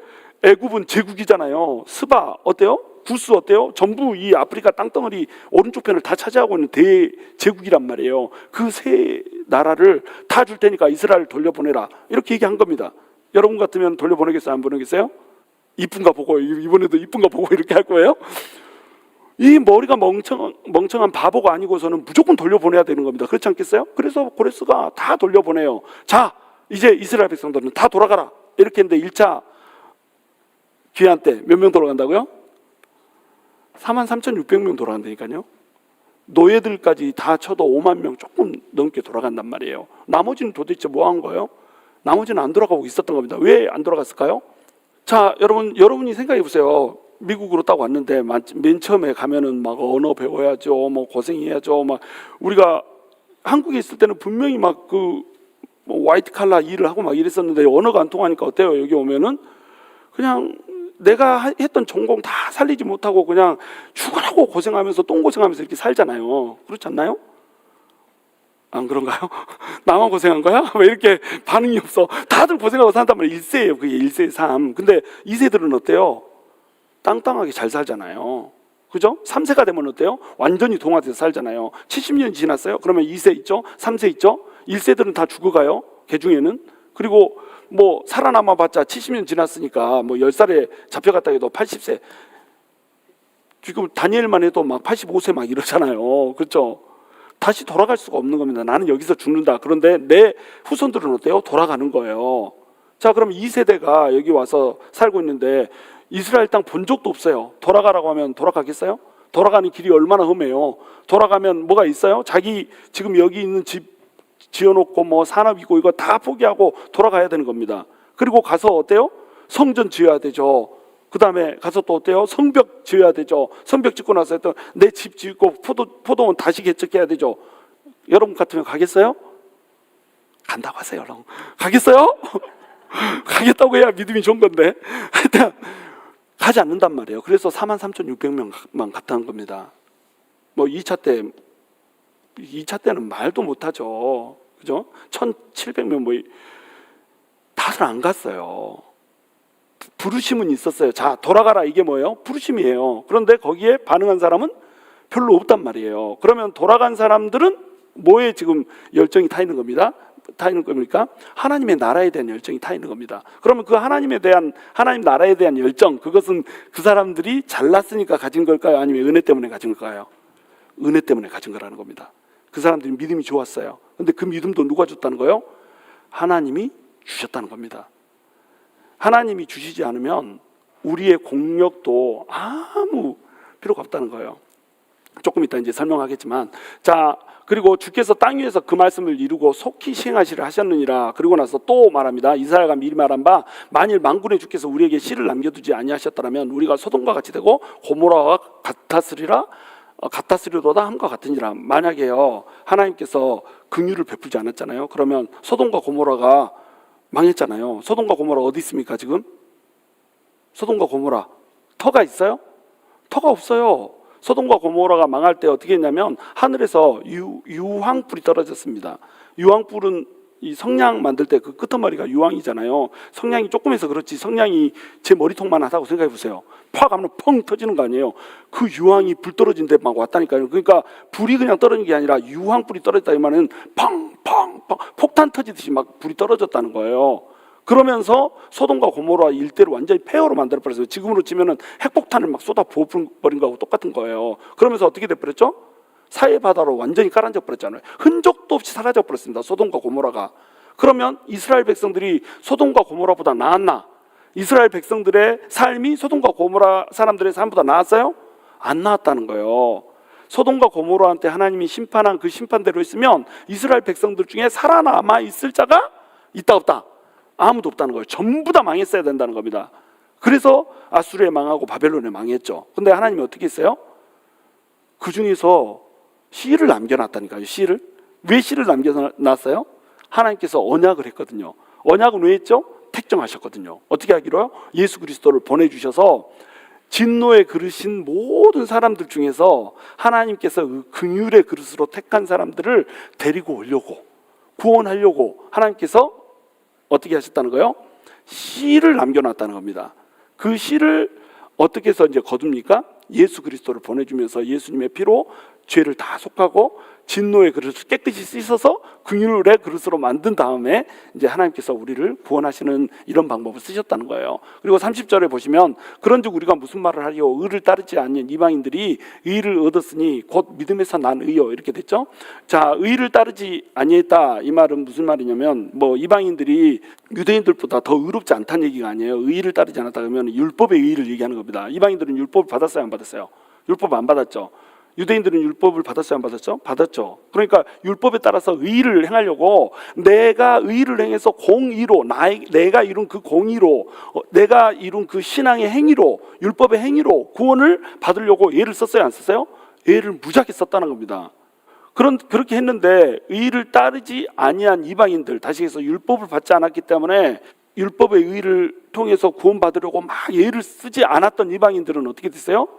애굽은 제국이잖아요. 스바 어때요? 구스 어때요? 전부 이 아프리카 땅덩어리 오른쪽 편을 다 차지하고 있는 대제국이란 말이에요. 그 세 나라를 다 줄 테니까 이스라엘 돌려보내라, 이렇게 얘기한 겁니다. 여러분 같으면 돌려보내겠어요? 안 보내겠어요? 이쁜가 보고, 이번에도 이쁜가 보고 이렇게 할 거예요? 이 머리가 멍청한 바보가 아니고서는 무조건 돌려보내야 되는 겁니다. 그렇지 않겠어요? 그래서 고레스가 다 돌려보내요. 자, 이제 이스라엘 백성들은 다 돌아가라, 이렇게 했는데 1차 귀환 때 몇 명 돌아간다고요? 43,600명 돌아간다니까요. 노예들까지 다 쳐도 5만 명 조금 넘게 돌아간단 말이에요. 나머지는 도대체 뭐 한 거예요? 나머지는 안 돌아가고 있었던 겁니다. 왜 안 돌아갔을까요? 자, 여러분이 생각해 보세요. 미국으로 딱 왔는데 맨 처음에 가면은 막 언어 배워야죠, 뭐 고생해야죠, 막 우리가 한국에 있을 때는 분명히 막 뭐 화이트 칼라 일을 하고 막 이랬었는데 언어가 안 통하니까 어때요? 여기 오면은 그냥 내가 했던 전공 다 살리지 못하고 그냥 죽으라고 고생하면서 똥고생하면서 이렇게 살잖아요. 그렇지 않나요? 안 그런가요? 나만 고생한 거야? 왜 이렇게 반응이 없어? 다들 고생하고 산단 말이에요. 1세예요. 그게 1세 3. 근데 2세들은 어때요? 땅땅하게 잘 살잖아요. 그죠? 3세가 되면 어때요? 완전히 동화돼서 살잖아요. 70년 지났어요? 그러면 2세 있죠? 3세 있죠? 1세들은 다 죽어가요. 개 중에는. 그리고 뭐 살아남아봤자 70년 지났으니까 뭐 10살에 잡혀갔다 해도 80세. 지금 다니엘만 해도 막 85세 막 이러잖아요. 그렇죠? 다시 돌아갈 수가 없는 겁니다. 나는 여기서 죽는다. 그런데 내 후손들은 어때요? 돌아가는 거예요. 자, 그럼 2세대가 여기 와서 살고 있는데 이스라엘 땅 본 적도 없어요. 돌아가라고 하면 돌아가겠어요? 돌아가는 길이 얼마나 험해요. 돌아가면 뭐가 있어요? 자기 지금 여기 있는 집 지어놓고 뭐 산업이고 이거 다 포기하고 돌아가야 되는 겁니다. 그리고 가서 어때요? 성전 지어야 되죠. 그 다음에 가서 또 어때요? 성벽 지어야 되죠. 성벽 짓고 나서 또 내 집 짓고 포도원 다시 개척해야 되죠. 여러분 같으면 가겠어요? 간다고 하세요. 여러분. 가겠어요? 가겠다고 해야 믿음이 좋은 건데 하여튼 가지 않는단 말이에요. 그래서 43,600명만 갔다는 겁니다. 뭐 2차 때는 말도 못하죠. 그죠? 1,700명 뭐 다들 안 갔어요. 부르심은 있었어요. 자, 돌아가라, 이게 뭐예요? 부르심이에요. 그런데 거기에 반응한 사람은 별로 없단 말이에요. 그러면 돌아간 사람들은 뭐에 지금 열정이 타 있는 겁니다? 타 있는 겁니까? 하나님의 나라에 대한 열정이 타 있는 겁니다. 그러면 그 하나님 나라에 대한 열정, 그것은 그 사람들이 잘났으니까 가진 걸까요? 아니면 은혜 때문에 가진 걸까요? 은혜 때문에 가진 거라는 겁니다. 그 사람들이 믿음이 좋았어요. 근데 그 믿음도 누가 줬다는 거예요? 하나님이 주셨다는 겁니다. 하나님이 주시지 않으면 우리의 공력도 아무 필요가 없다는 거예요. 조금 이따 이제 설명하겠지만, 자, 그리고 주께서 땅 위에서 그 말씀을 이루고 속히 시행하시려 하셨느니라. 그리고 나서 또 말합니다. 이사야가 미리 말한 바, 만일 만군의 주께서 우리에게 씨를 남겨두지 아니하셨더라면 우리가 소돔과 같이 되고 고모라와 같았으리로다 함과 같으니라. 만약에요, 하나님께서 긍휼을 베풀지 않았잖아요. 그러면 소돔과 고모라가 망했잖아요. 소돔과 고모라 어디 있습니까 지금? 소돔과 고모라 터가 있어요? 터가 없어요. 소돔과 고모라가 망할 때 어떻게 했냐면 하늘에서 유황불이 떨어졌습니다. 유황불은 이 성냥 만들 때 그 끄트머리가 유황이잖아요. 성냥이 조금해서 그렇지 성냥이 제 머리통만 하다고 생각해 보세요. 팍 하면 펑 터지는 거 아니에요. 그 유황이 불 떨어진 데 막 왔다니까요. 그러니까 불이 그냥 떨어진 게 아니라 유황불이 떨어졌다 이 말은 팡팡팡 폭탄 터지듯이 막 불이 떨어졌다는 거예요. 그러면서 소돔과 고모라 일대를 완전히 폐허로 만들어버렸어요. 지금으로 치면은 핵폭탄을 막 쏟아 부어버린 거하고 똑같은 거예요. 그러면서 어떻게 돼버렸죠? 사해 바다로 완전히 가라앉아 버렸잖아요. 흔적도 없이 사라져 버렸습니다. 소돔과 고모라가. 그러면 이스라엘 백성들이 소돔과 고모라보다 나았나? 이스라엘 백성들의 삶이 소돔과 고모라 사람들의 삶보다 나았어요? 안 나았다는 거예요. 소돔과 고모라한테 하나님이 심판한 그 심판대로 했으면 이스라엘 백성들 중에 살아남아 있을 자가 있다 없다? 아무도 없다는 거예요. 전부 다 망했어야 된다는 겁니다. 그래서 아수르에 망하고 바벨론에 망했죠. 근데 하나님이 어떻게 했어요? 그 중에서 씨를 남겨놨다니까요. 씨를. 왜 씨를 남겨놨어요? 하나님께서 언약을 했거든요. 언약은 왜 했죠? 택정하셨거든요. 어떻게 하기로요? 예수 그리스도를 보내주셔서 진노에 그르신 모든 사람들 중에서 하나님께서 그 긍휼의 그릇으로 택한 사람들을 데리고 오려고, 구원하려고 하나님께서 어떻게 하셨다는 거예요? 씨를 남겨놨다는 겁니다. 그 씨를 어떻게 해서 이제 거둡니까? 예수 그리스도를 보내주면서 예수님의 피로 죄를 다 속하고 진노의 그릇을 깨끗이 씻어서 긍휼의 그릇으로 만든 다음에 이제 하나님께서 우리를 구원하시는 이런 방법을 쓰셨다는 거예요. 그리고 30절에 보시면 그런즉 우리가 무슨 말을 하리요? 의를 따르지 않는 이방인들이 의를 얻었으니 곧 믿음에서 난 의요, 이렇게 됐죠. 자, 의를 따르지 아니했다, 이 말은 무슨 말이냐면 뭐 이방인들이 유대인들보다 더 의롭지 않다는 얘기가 아니에요. 의를 따르지 않았다 그러면 율법의 의를 얘기하는 겁니다. 이방인들은 율법을 받았어요, 안 받았어요? 율법 안 받았죠. 유대인들은 율법을 받았어요, 안 받았죠? 받았죠. 그러니까 율법에 따라서 의를 행하려고 내가 의를 행해서 공의로 내가 이룬 그 공의로 내가 이룬 그 신앙의 행위로 율법의 행위로 구원을 받으려고 예를 썼어요, 안 썼어요? 예를 무지하게 썼다는 겁니다. 그렇게 했는데 의를 따르지 아니한 이방인들, 다시 해서 율법을 받지 않았기 때문에 율법의 의를 통해서 구원받으려고 막 예를 쓰지 않았던 이방인들은 어떻게 됐어요?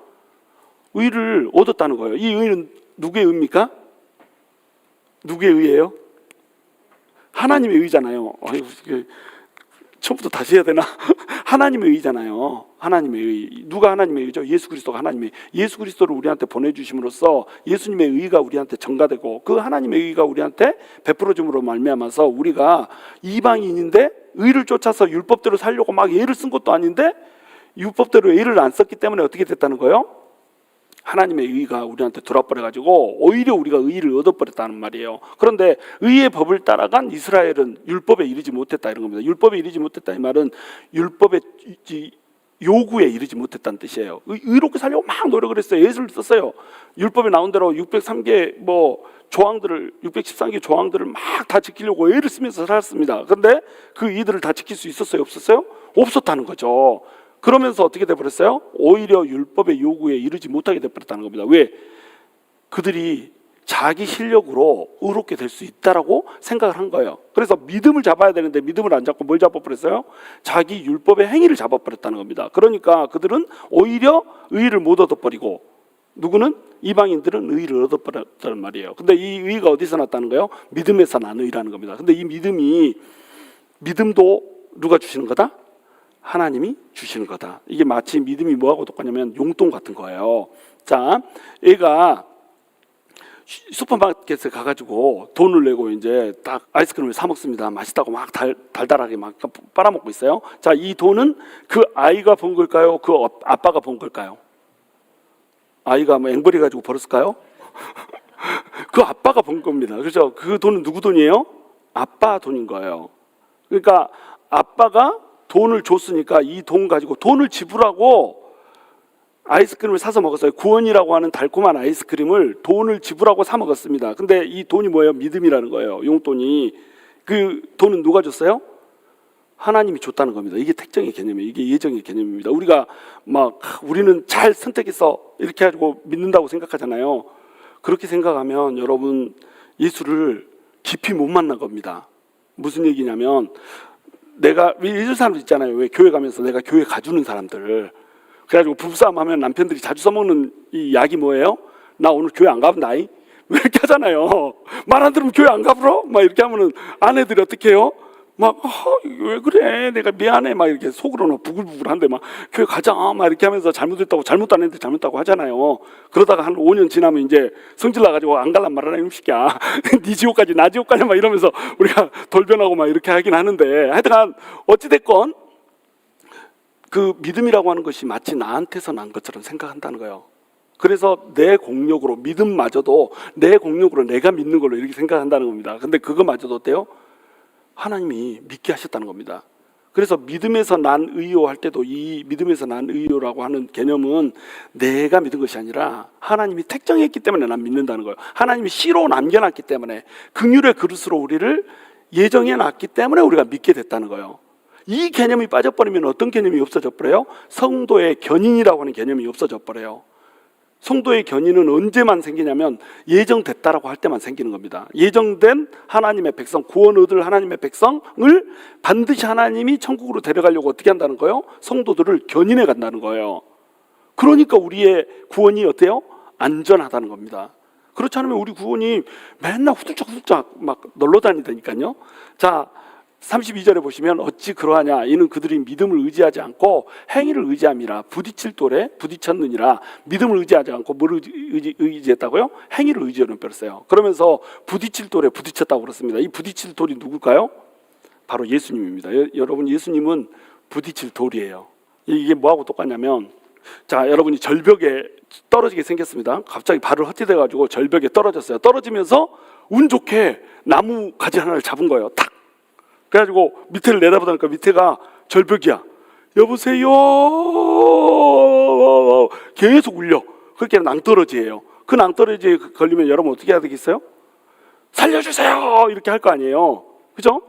의를 얻었다는 거예요. 이 의는 누구의 의입니까? 누구의 의예요? 하나님의 의잖아요. 처음부터 다시 해야 되나? 하나님의 의잖아요. 하나님의 의. 누가 하나님의 의죠? 예수 그리스도가 하나님의 의. 예수 그리스도를 우리한테 보내주심으로써 예수님의 의가 우리한테 전가되고 그 하나님의 의가 우리한테 베풀어줌으로 말미암아서 우리가 이방인인데 의를 쫓아서 율법대로 살려고 막 예를 쓴 것도 아닌데 율법대로 예를 안 썼기 때문에 어떻게 됐다는 거예요? 하나님의 의가 우리한테 들어버려가지고 오히려 우리가 의를 얻어버렸다는 말이에요. 그런데 의의 법을 따라간 이스라엘은 율법에 이르지 못했다, 이런 겁니다. 율법에 이르지 못했다 이 말은 율법의 요구에 이르지 못했다는 뜻이에요. 의롭게 살려고 막 노력을 했어요. 예술을 썼어요. 율법에 나온 대로 603개 조항들을 613개 조항들을 막 다 지키려고 애를 쓰면서 살았습니다. 그런데 그 이들을 다 지킬 수 있었어요, 없었어요? 없었다는 거죠. 그러면서 어떻게 돼버렸어요? 오히려 율법의 요구에 이르지 못하게 돼버렸다는 겁니다. 왜? 그들이 자기 실력으로 의롭게 될 수 있다라고 생각을 한 거예요. 그래서 믿음을 잡아야 되는데 믿음을 안 잡고 뭘 잡아버렸어요? 자기 율법의 행위를 잡아버렸다는 겁니다. 그러니까 그들은 오히려 의를 못 얻어버리고 누구는? 이방인들은 의를 얻어버렸다는 말이에요. 근데 이 의가 어디서 났다는 거예요? 믿음에서 난 의라는 겁니다. 근데 이 믿음도 누가 주시는 거다? 하나님이 주시는 거다. 이게 마치 믿음이 뭐하고 똑같냐면 용돈 같은 거예요. 자, 얘가 슈퍼마켓에 가가지고 돈을 내고 이제 딱 아이스크림을 사 먹습니다. 맛있다고 막 달달하게 막 빨아먹고 있어요. 자, 이 돈은 그 아이가 번 걸까요? 그 아빠가 번 걸까요? 아이가 뭐 앵벌이 가지고 벌었을까요? 그 아빠가 번 겁니다. 그렇죠? 그 돈은 누구 돈이에요? 아빠 돈인 거예요. 그러니까 아빠가 돈을 줬으니까 이 돈 가지고 돈을 지불하고 아이스크림을 사서 먹었어요. 구원이라고 하는 달콤한 아이스크림을 돈을 지불하고 사 먹었습니다. 근데 이 돈이 뭐예요? 믿음이라는 거예요. 용돈이. 그 돈은 누가 줬어요? 하나님이 줬다는 겁니다. 이게 택정의 개념이에요. 이게 예정의 개념입니다. 우리는 잘 선택해서 이렇게 가지고 믿는다고 생각하잖아요. 그렇게 생각하면 여러분 예수를 깊이 못 만난 겁니다. 무슨 얘기냐면 내가 이런 사람들 있잖아요. 왜 교회 가면서 내가 교회 가주는 사람들. 그래가지고 부부싸움 하면 남편들이 자주 써먹는 이 약이 뭐예요? 나 오늘 교회 안 가본다. 왜 이렇게 하잖아요. 말 안 들으면 교회 안 가불어? 막 이렇게 하면은 아내들이 어떻게 해요? 막, 왜 그래? 내가 미안해. 막 이렇게 속으로는 부글부글한데 막 교회 가자. 막 이렇게 하면서 잘못했다고, 잘못도 안 했는데 잘못했다고 하잖아요. 그러다가 한 5년 지나면 이제 성질 나가지고 안 갈란 말하나, 이놈 새끼야. 네 지옥까지, 나 지옥까지 막 이러면서 우리가 돌변하고 막 이렇게 하긴 하는데, 하여튼 어찌됐건 그 믿음이라고 하는 것이 마치 나한테서 난 것처럼 생각한다는 거예요. 그래서 내 공력으로, 믿음마저도 내 공력으로 내가 믿는 걸로 이렇게 생각한다는 겁니다. 근데 그거마저도 어때요? 하나님이 믿게 하셨다는 겁니다. 그래서 믿음에서 난 의요 할 때도 이 믿음에서 난 의요라고 하는 개념은 내가 믿은 것이 아니라 하나님이 택정했기 때문에 난 믿는다는 거예요. 하나님이 씨로 남겨놨기 때문에, 긍휼의 그릇으로 우리를 예정해놨기 때문에 우리가 믿게 됐다는 거예요. 이 개념이 빠져버리면 어떤 개념이 없어져 버려요? 성도의 견인이라고 하는 개념이 없어져 버려요. 성도의 견인은 언제만 생기냐면 예정됐다라고 할 때만 생기는 겁니다. 예정된 하나님의 백성, 구원 얻을 하나님의 백성을 반드시 하나님이 천국으로 데려가려고 어떻게 한다는 거예요? 성도들을 견인해 간다는 거예요. 그러니까 우리의 구원이 어때요? 안전하다는 겁니다. 그렇지 않으면 우리 구원이 맨날 후들짝후들짝 막 놀러 다니다니까요. 자, 32절에 보시면 어찌 그러하냐, 이는 그들이 믿음을 의지하지 않고 행위를 의지함이라. 부딪힐 돌에 부딪혔느니라. 믿음을 의지하지 않고 뭘 의지했다고요? 행위를 의지하는 뼈였어요. 그러면서 부딪힐 돌에 부딪혔다고 그랬습니다. 이 부딪힐 돌이 누굴까요? 바로 예수님입니다. 여러분, 예수님은 부딪힐 돌이에요. 이게 뭐하고 똑같냐면, 자, 여러분이 절벽에 떨어지게 생겼습니다. 갑자기 발을 헛디뎌가지고 절벽에 떨어졌어요. 떨어지면서 운 좋게 나무 가지 하나를 잡은 거예요. 탁! 그래가지고 밑에를 내다보니까 밑에가 절벽이야. 여보세요. 계속 울려. 그렇게 낭떠러지예요. 그 낭떠러지에 걸리면 여러분 어떻게 해야 되겠어요? 살려주세요. 이렇게 할 거 아니에요. 그죠?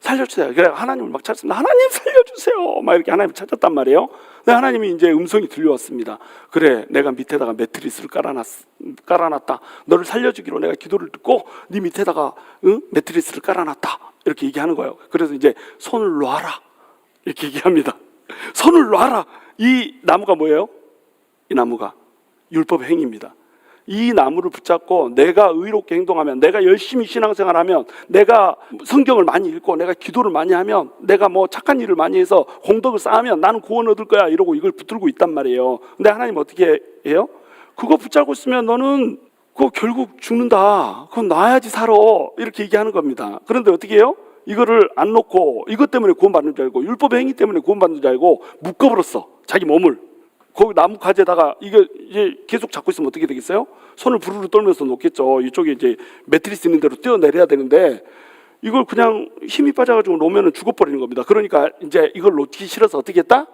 살려주세요. 그래 하나님을 막 찾습니다. 하나님 살려주세요. 막 이렇게 하나님 찾았단 말이에요. 근데 하나님이 이제 음성이 들려왔습니다. 그래, 내가 밑에다가 매트리스를 깔아놨다. 너를 살려주기로 내가 기도를 듣고 네 밑에다가 매트리스를 깔아놨다. 이렇게 얘기하는 거예요. 그래서 이제 손을 놔라. 이렇게 얘기합니다. 손을 놔라. 이 나무가 뭐예요? 이 나무가 율법 행위입니다. 이 나무를 붙잡고 내가 의롭게 행동하면, 내가 열심히 신앙생활하면, 내가 성경을 많이 읽고 내가 기도를 많이 하면, 내가 뭐 착한 일을 많이 해서 공덕을 쌓으면 나는 구원 얻을 거야, 이러고 이걸 붙들고 있단 말이에요. 근데 하나님 어떻게 해요? 그거 붙잡고 있으면 너는 그거 결국 죽는다. 그건 놔야지 살아. 이렇게 얘기하는 겁니다. 그런데 어떻게 해요? 이거를 안 놓고 이것 때문에 구원받는 줄 알고, 율법의 행위 때문에 구원받는 줄 알고 묶어버렸어. 자기 몸을. 거기 나무 가지에다가 이게 이제 계속 잡고 있으면 어떻게 되겠어요? 손을 부르르 떨면서 놓겠죠. 이쪽에 이제 매트리스 있는 대로 뛰어내려야 되는데 이걸 그냥 힘이 빠져가지고 놓으면 죽어버리는 겁니다. 그러니까 이제 이걸 놓기 싫어서 어떻게 했다?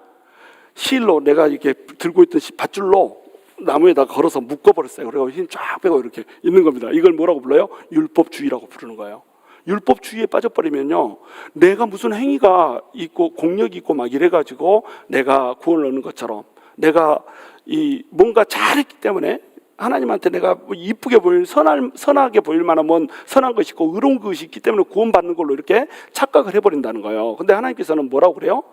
실로 내가 이렇게 들고 있던 밧줄로 나무에다 걸어서 묶어버렸어요. 그래서 힘 쫙 빼고 이렇게 있는 겁니다. 이걸 뭐라고 불러요? 율법주의라고 부르는 거예요. 율법주의에 빠져버리면요, 내가 무슨 행위가 있고 공력이 있고 막 이래가지고 내가 구원을 얻는 것처럼, 내가 이 뭔가 잘했기 때문에 하나님한테 내가 이쁘게 보일, 선하게 보일 만한 뭔 선한 것이 있고 의로운 것이 있기 때문에 구원받는 걸로 이렇게 착각을 해버린다는 거예요. 근데 하나님께서는 뭐라고 그래요?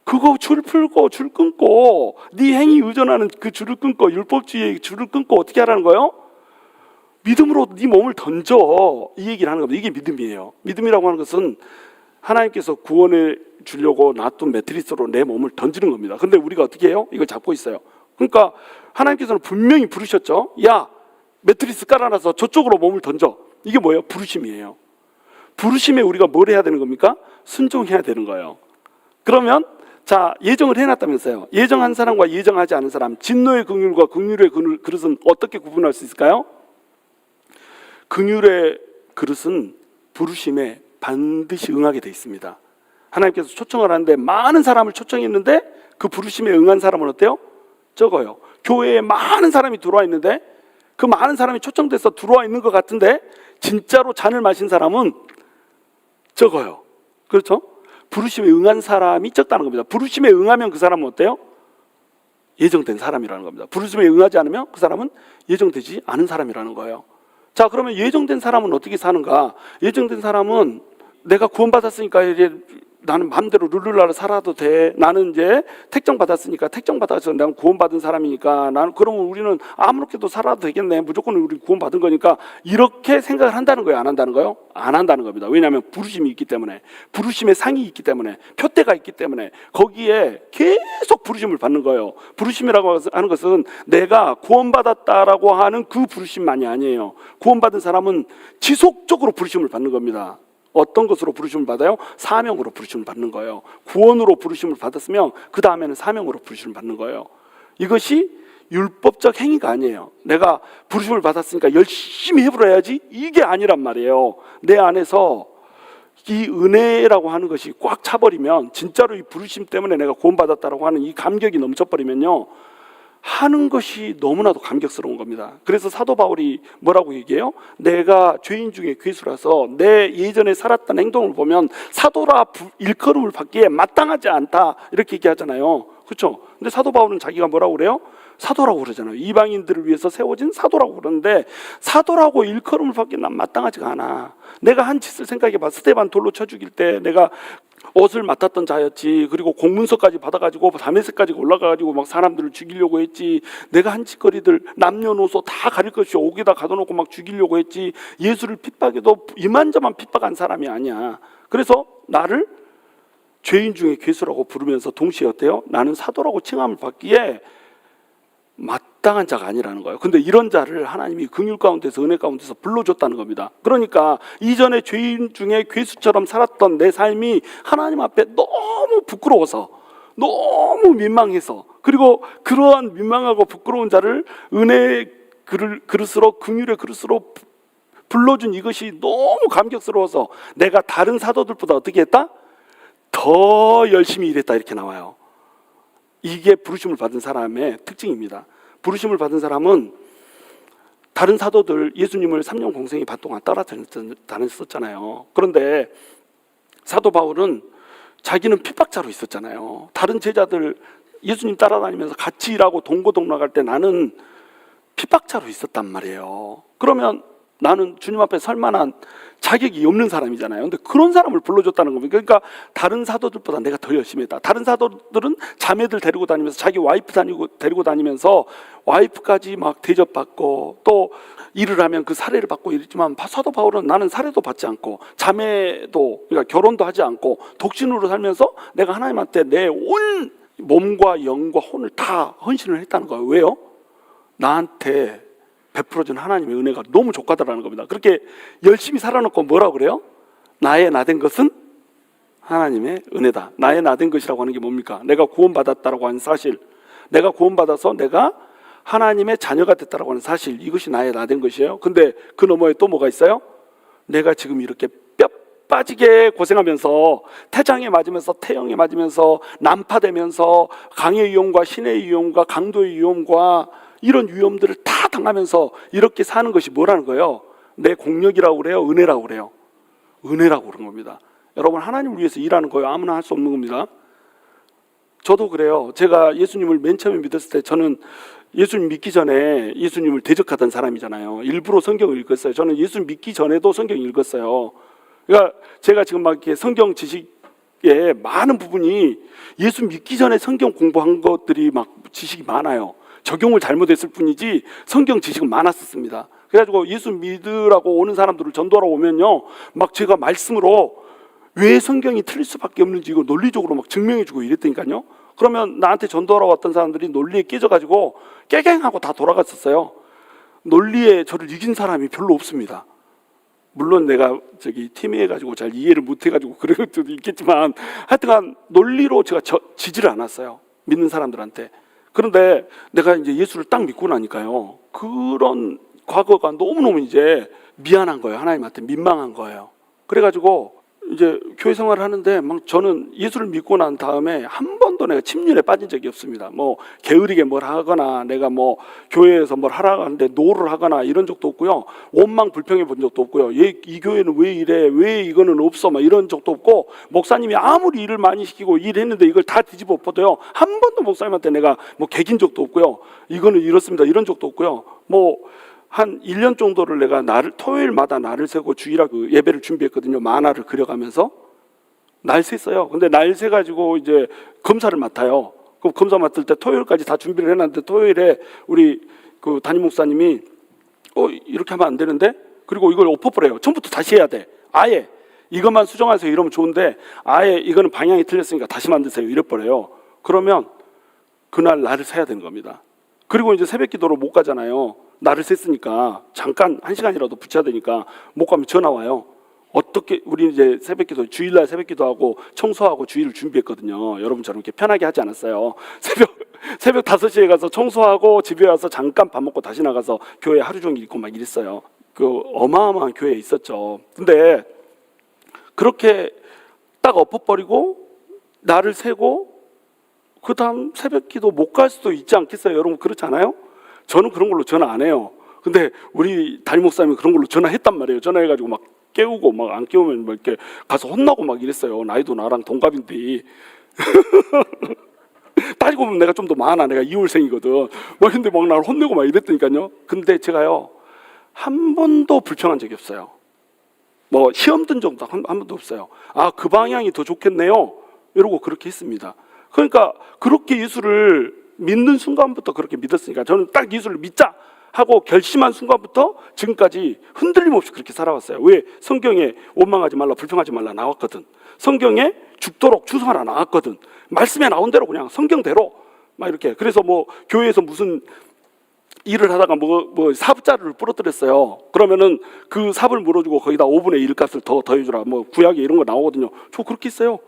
그거 줄 풀고 줄 끊고 네 행위 의존하는 그 줄을 끊고, 율법주의의 줄을 끊고 어떻게 하라는 거예요? 믿음으로 네 몸을 던져, 이 얘기를 하는 겁니다. 이게 믿음이에요. 믿음이라고 하는 것은 하나님께서 구원해 주려고 놔둔 매트리스로 내 몸을 던지는 겁니다. 근데 우리가 어떻게 해요? 이걸 잡고 있어요. 그러니까 하나님께서는 분명히 부르셨죠. 야, 매트리스 깔아놔서 저쪽으로 몸을 던져. 이게 뭐예요? 부르심이에요. 부르심에 우리가 뭘 해야 되는 겁니까? 순종해야 되는 거예요. 그러면 자, 예정을 해놨다면서요. 예정한 사람과 예정하지 않은 사람, 진노의 긍휼과 긍휼의 그릇은 어떻게 구분할 수 있을까요? 긍휼의 그릇은 부르심에 반드시 응하게 돼 있습니다. 하나님께서 초청을 하는데 많은 사람을 초청했는데 그 부르심에 응한 사람은 어때요? 적어요. 교회에 많은 사람이 들어와 있는데 그 많은 사람이 초청돼서 들어와 있는 것 같은데 진짜로 잔을 마신 사람은 적어요. 그렇죠? 부르심에 응한 사람이 적다는 겁니다. 부르심에 응하면 그 사람은 어때요? 예정된 사람이라는 겁니다. 부르심에 응하지 않으면 그 사람은 예정되지 않은 사람이라는 거예요. 자, 그러면 예정된 사람은 어떻게 사는가? 예정된 사람은 내가 구원받았으니까 이제 나는 마음대로 룰루랄라 살아도 돼. 나는 이제 택정 받았으니까 택정 받아서 내가 구원받은 사람이니까 나는 그러면 우리는 아무렇게도 살아도 되겠네. 무조건 우리 구원받은 거니까 이렇게 생각을 한다는 거예요? 안 한다는 거예요? 안 한다는 겁니다. 왜냐하면 부르심이 있기 때문에, 부르심의 상이 있기 때문에, 표대가 있기 때문에 거기에 계속 부르심을 받는 거예요. 부르심이라고 하는 것은 내가 구원받았다라고 하는 그 부르심만이 아니에요. 구원받은 사람은 지속적으로 부르심을 받는 겁니다. 어떤 것으로 부르심을 받아요? 사명으로 부르심을 받는 거예요. 구원으로 부르심을 받았으면 그 다음에는 사명으로 부르심을 받는 거예요. 이것이 율법적 행위가 아니에요. 내가 부르심을 받았으니까 열심히 해보려야지, 이게 아니란 말이에요. 내 안에서 이 은혜라고 하는 것이 꽉 차버리면, 진짜로 이 부르심 때문에 내가 구원받았다라고 하는 이 감격이 넘쳐버리면요, 하는 것이 너무나도 감격스러운 겁니다. 그래서 사도 바울이 뭐라고 얘기해요? 내가 죄인 중에 괴수라서 내 예전에 살았던 행동을 보면 사도라 일컬음을 받기에 마땅하지 않다, 이렇게 얘기하잖아요. 그렇죠? 근데 사도 바울은 자기가 뭐라고 그래요? 사도라고 그러잖아요. 이방인들을 위해서 세워진 사도라고 그러는데, 사도라고 일컬음을 받기에 난 마땅하지가 않아. 내가 한 짓을 생각해봐. 스데반 돌로 쳐 죽일 때 내가 옷을 맡았던 자였지. 그리고 공문서까지 받아가지고 다메섹까지 올라가가지고 막 사람들을 죽이려고 했지. 내가 한 짓거리들 남녀노소 다 가릴 것이 옥에다 가둬놓고 막 죽이려고 했지. 예수를 핍박해도 이만저만 핍박한 사람이 아니야. 그래서 나를 죄인 중에 괴수라고 부르면서 동시에 어때요? 나는 사도라고 칭함을 받기에 마땅한 자가 아니라는 거예요. 근데 이런 자를 하나님이 긍휼 가운데서, 은혜 가운데서 불러줬다는 겁니다. 그러니까 이전에 죄인 중에 괴수처럼 살았던 내 삶이 하나님 앞에 너무 부끄러워서, 너무 민망해서, 그리고 그러한 민망하고 부끄러운 자를 은혜의 그릇으로, 긍휼의 그릇으로 불러준 이것이 너무 감격스러워서 내가 다른 사도들보다 어떻게 했다? 더 열심히 일했다, 이렇게 나와요. 이게 부르심을 받은 사람의 특징입니다. 부르심을 받은 사람은, 다른 사도들 예수님을 3년 공생이 반 동안 따라다녔었잖아요. 그런데 사도 바울은 자기는 핍박자로 있었잖아요. 다른 제자들 예수님 따라다니면서 같이 일하고 동고동락할 때 나는 핍박자로 있었단 말이에요. 그러면 나는 주님 앞에 설 만한 자격이 없는 사람이잖아요. 근데 그런 사람을 불러줬다는 겁니다. 그러니까 다른 사도들보다 내가 더 열심히 했다. 다른 사도들은 자매들 데리고 다니면서, 자기 와이프 데리고 다니면서 와이프까지 막 대접받고 또 일을 하면 그 사례를 받고 이랬지만, 사도 바울은 나는 사례도 받지 않고 자매도, 그러니까 결혼도 하지 않고 독신으로 살면서 내가 하나님한테 내 온 몸과 영과 혼을 다 헌신을 했다는 거예요. 왜요? 나한테 베풀어준 하나님의 은혜가 너무 족하다라는 겁니다. 그렇게 열심히 살아놓고 뭐라고 그래요? 나의 나된 것은 하나님의 은혜다. 나의 나된 것이라고 하는 게 뭡니까? 내가 구원받았다라고 하는 사실, 내가 구원받아서 내가 하나님의 자녀가 됐다라고 하는 사실, 이것이 나의 나된 것이에요. 근데 그 너머에 또 뭐가 있어요? 내가 지금 이렇게 뼈 빠지게 고생하면서, 태장에 맞으면서, 태형에 맞으면서, 난파되면서, 강의 위험과 신의 위험과 강도의 위험과 이런 위험들을 다 당하면서 이렇게 사는 것이 뭐라는 거예요? 내 공력이라고 그래요? 은혜라고 그래요? 은혜라고 그런 겁니다. 여러분, 하나님을 위해서 일하는 거예요. 아무나 할 수 없는 겁니다. 저도 그래요. 제가 예수님을 맨 처음에 믿었을 때, 저는 예수님 믿기 전에 예수님을 대적하던 사람이잖아요. 일부러 성경을 읽었어요. 저는 예수 믿기 전에도 성경 읽었어요. 그러니까 제가 지금 막 이렇게 성경 지식에 많은 부분이 예수 믿기 전에 성경 공부한 것들이 막 지식이 많아요. 적용을 잘못했을 뿐이지 성경 지식은 많았었습니다. 그래가지고 예수 믿으라고 오는 사람들을 전도하러 오면요, 막 제가 말씀으로 왜 성경이 틀릴 수밖에 없는지 이거 논리적으로 막 증명해주고 이랬다니까요. 그러면 나한테 전도하러 왔던 사람들이 논리에 깨져가지고 깨갱하고 다 돌아갔었어요. 논리에 저를 이긴 사람이 별로 없습니다. 물론 내가 팀에 해가지고 잘 이해를 못해가지고 그런 것도 있겠지만, 하여튼간 논리로 제가 지지를 않았어요, 믿는 사람들한테. 그런데 내가 이제 예수를 딱 믿고 나니까요, 그런 과거가 너무너무 이제 미안한 거예요. 하나님한테 민망한 거예요. 그래가지고 이제 교회 생활을 하는데, 막 저는 예수를 믿고 난 다음에 한 번도 내가 침륜에 빠진 적이 없습니다. 뭐 게으르게 뭘 하거나, 내가 뭐 교회에서 뭘 하라고 하는데 노를 하거나 이런 적도 없고요. 원망 불평해 본 적도 없고요. 이 교회는 왜 이래? 왜 이거는 없어? 막 이런 적도 없고, 목사님이 아무리 일을 많이 시키고 일했는데 이걸 다 뒤집어 엎어도요, 한 번도 목사님한테 내가 뭐 개긴 적도 없고요. 이거는 이렇습니다, 이런 적도 없고요. 뭐 한 1년 정도를 내가 토요일마다 날을 세고 주일학 예배를 준비했거든요. 만화를 그려가면서. 날 셌어요. 근데 날 세 가지고 이제 검사를 맡아요. 그 검사 맡을 때 토요일까지 다 준비를 해놨는데 토요일에 우리 그 담임 목사님이 이렇게 하면 안 되는데, 그리고 이걸 엎어버려요. 처음부터 다시 해야 돼. 아예 이것만 수정하세요 이러면 좋은데, 아예 이거는 방향이 틀렸으니까 다시 만드세요 이래버려요. 그러면 그날 날을 세야 되는 겁니다. 그리고 이제 새벽 기도로 못 가잖아요. 날을 셌으니까 잠깐 1시간이라도 붙여야 되니까 못 가면 전화 와요. 어떻게, 우리 이제 새벽 기도, 주일날 새벽 기도하고 청소하고 주일을 준비했거든요. 여러분처럼 이렇게 편하게 하지 않았어요. 새벽 5시에 가서 청소하고 집에 와서 잠깐 밥 먹고 다시 나가서 교회 하루 종일 있고 막 이랬어요. 그 어마어마한 교회에 있었죠. 근데 그렇게 딱 엎어버리고 날을 세고 그 다음 새벽 기도 못 갈 수도 있지 않겠어요? 여러분 그렇지 않아요? 저는 그런 걸로 전화 안 해요. 근데 우리 담임 목사님이 그런 걸로 전화했단 말이에요. 전화해가지고 막 깨우고, 막 안 깨우면 막 이렇게 가서 혼나고 막 이랬어요. 나이도 나랑 동갑인데 따지고 보면 내가 좀 더 많아. 내가 2월생이거든. 막 근데 막 나를 혼내고 막 이랬다니까요. 근데 제가요 한 번도 불평한 적이 없어요. 뭐 시험 든 적도 한 번도 없어요. 아, 그 방향이 더 좋겠네요 이러고 그렇게 했습니다. 그러니까 그렇게 예수를 믿는 순간부터 그렇게 믿었으니까 저는 딱 예수를 믿자 하고 결심한 순간부터 지금까지 흔들림 없이 그렇게 살아왔어요. 왜? 성경에 원망하지 말라, 불평하지 말라 나왔거든. 성경에 죽도록 추수하라 나왔거든. 말씀에 나온 대로 그냥 성경대로 막 이렇게. 그래서 뭐 교회에서 무슨 일을 하다가 뭐 삽자루를 부러뜨렸어요. 그러면은 그 삽을 물어주고 거기다 5분의 1 값을 더 더해주라. 뭐 구약에 이런 거 나오거든요. 저 그렇게 했어요.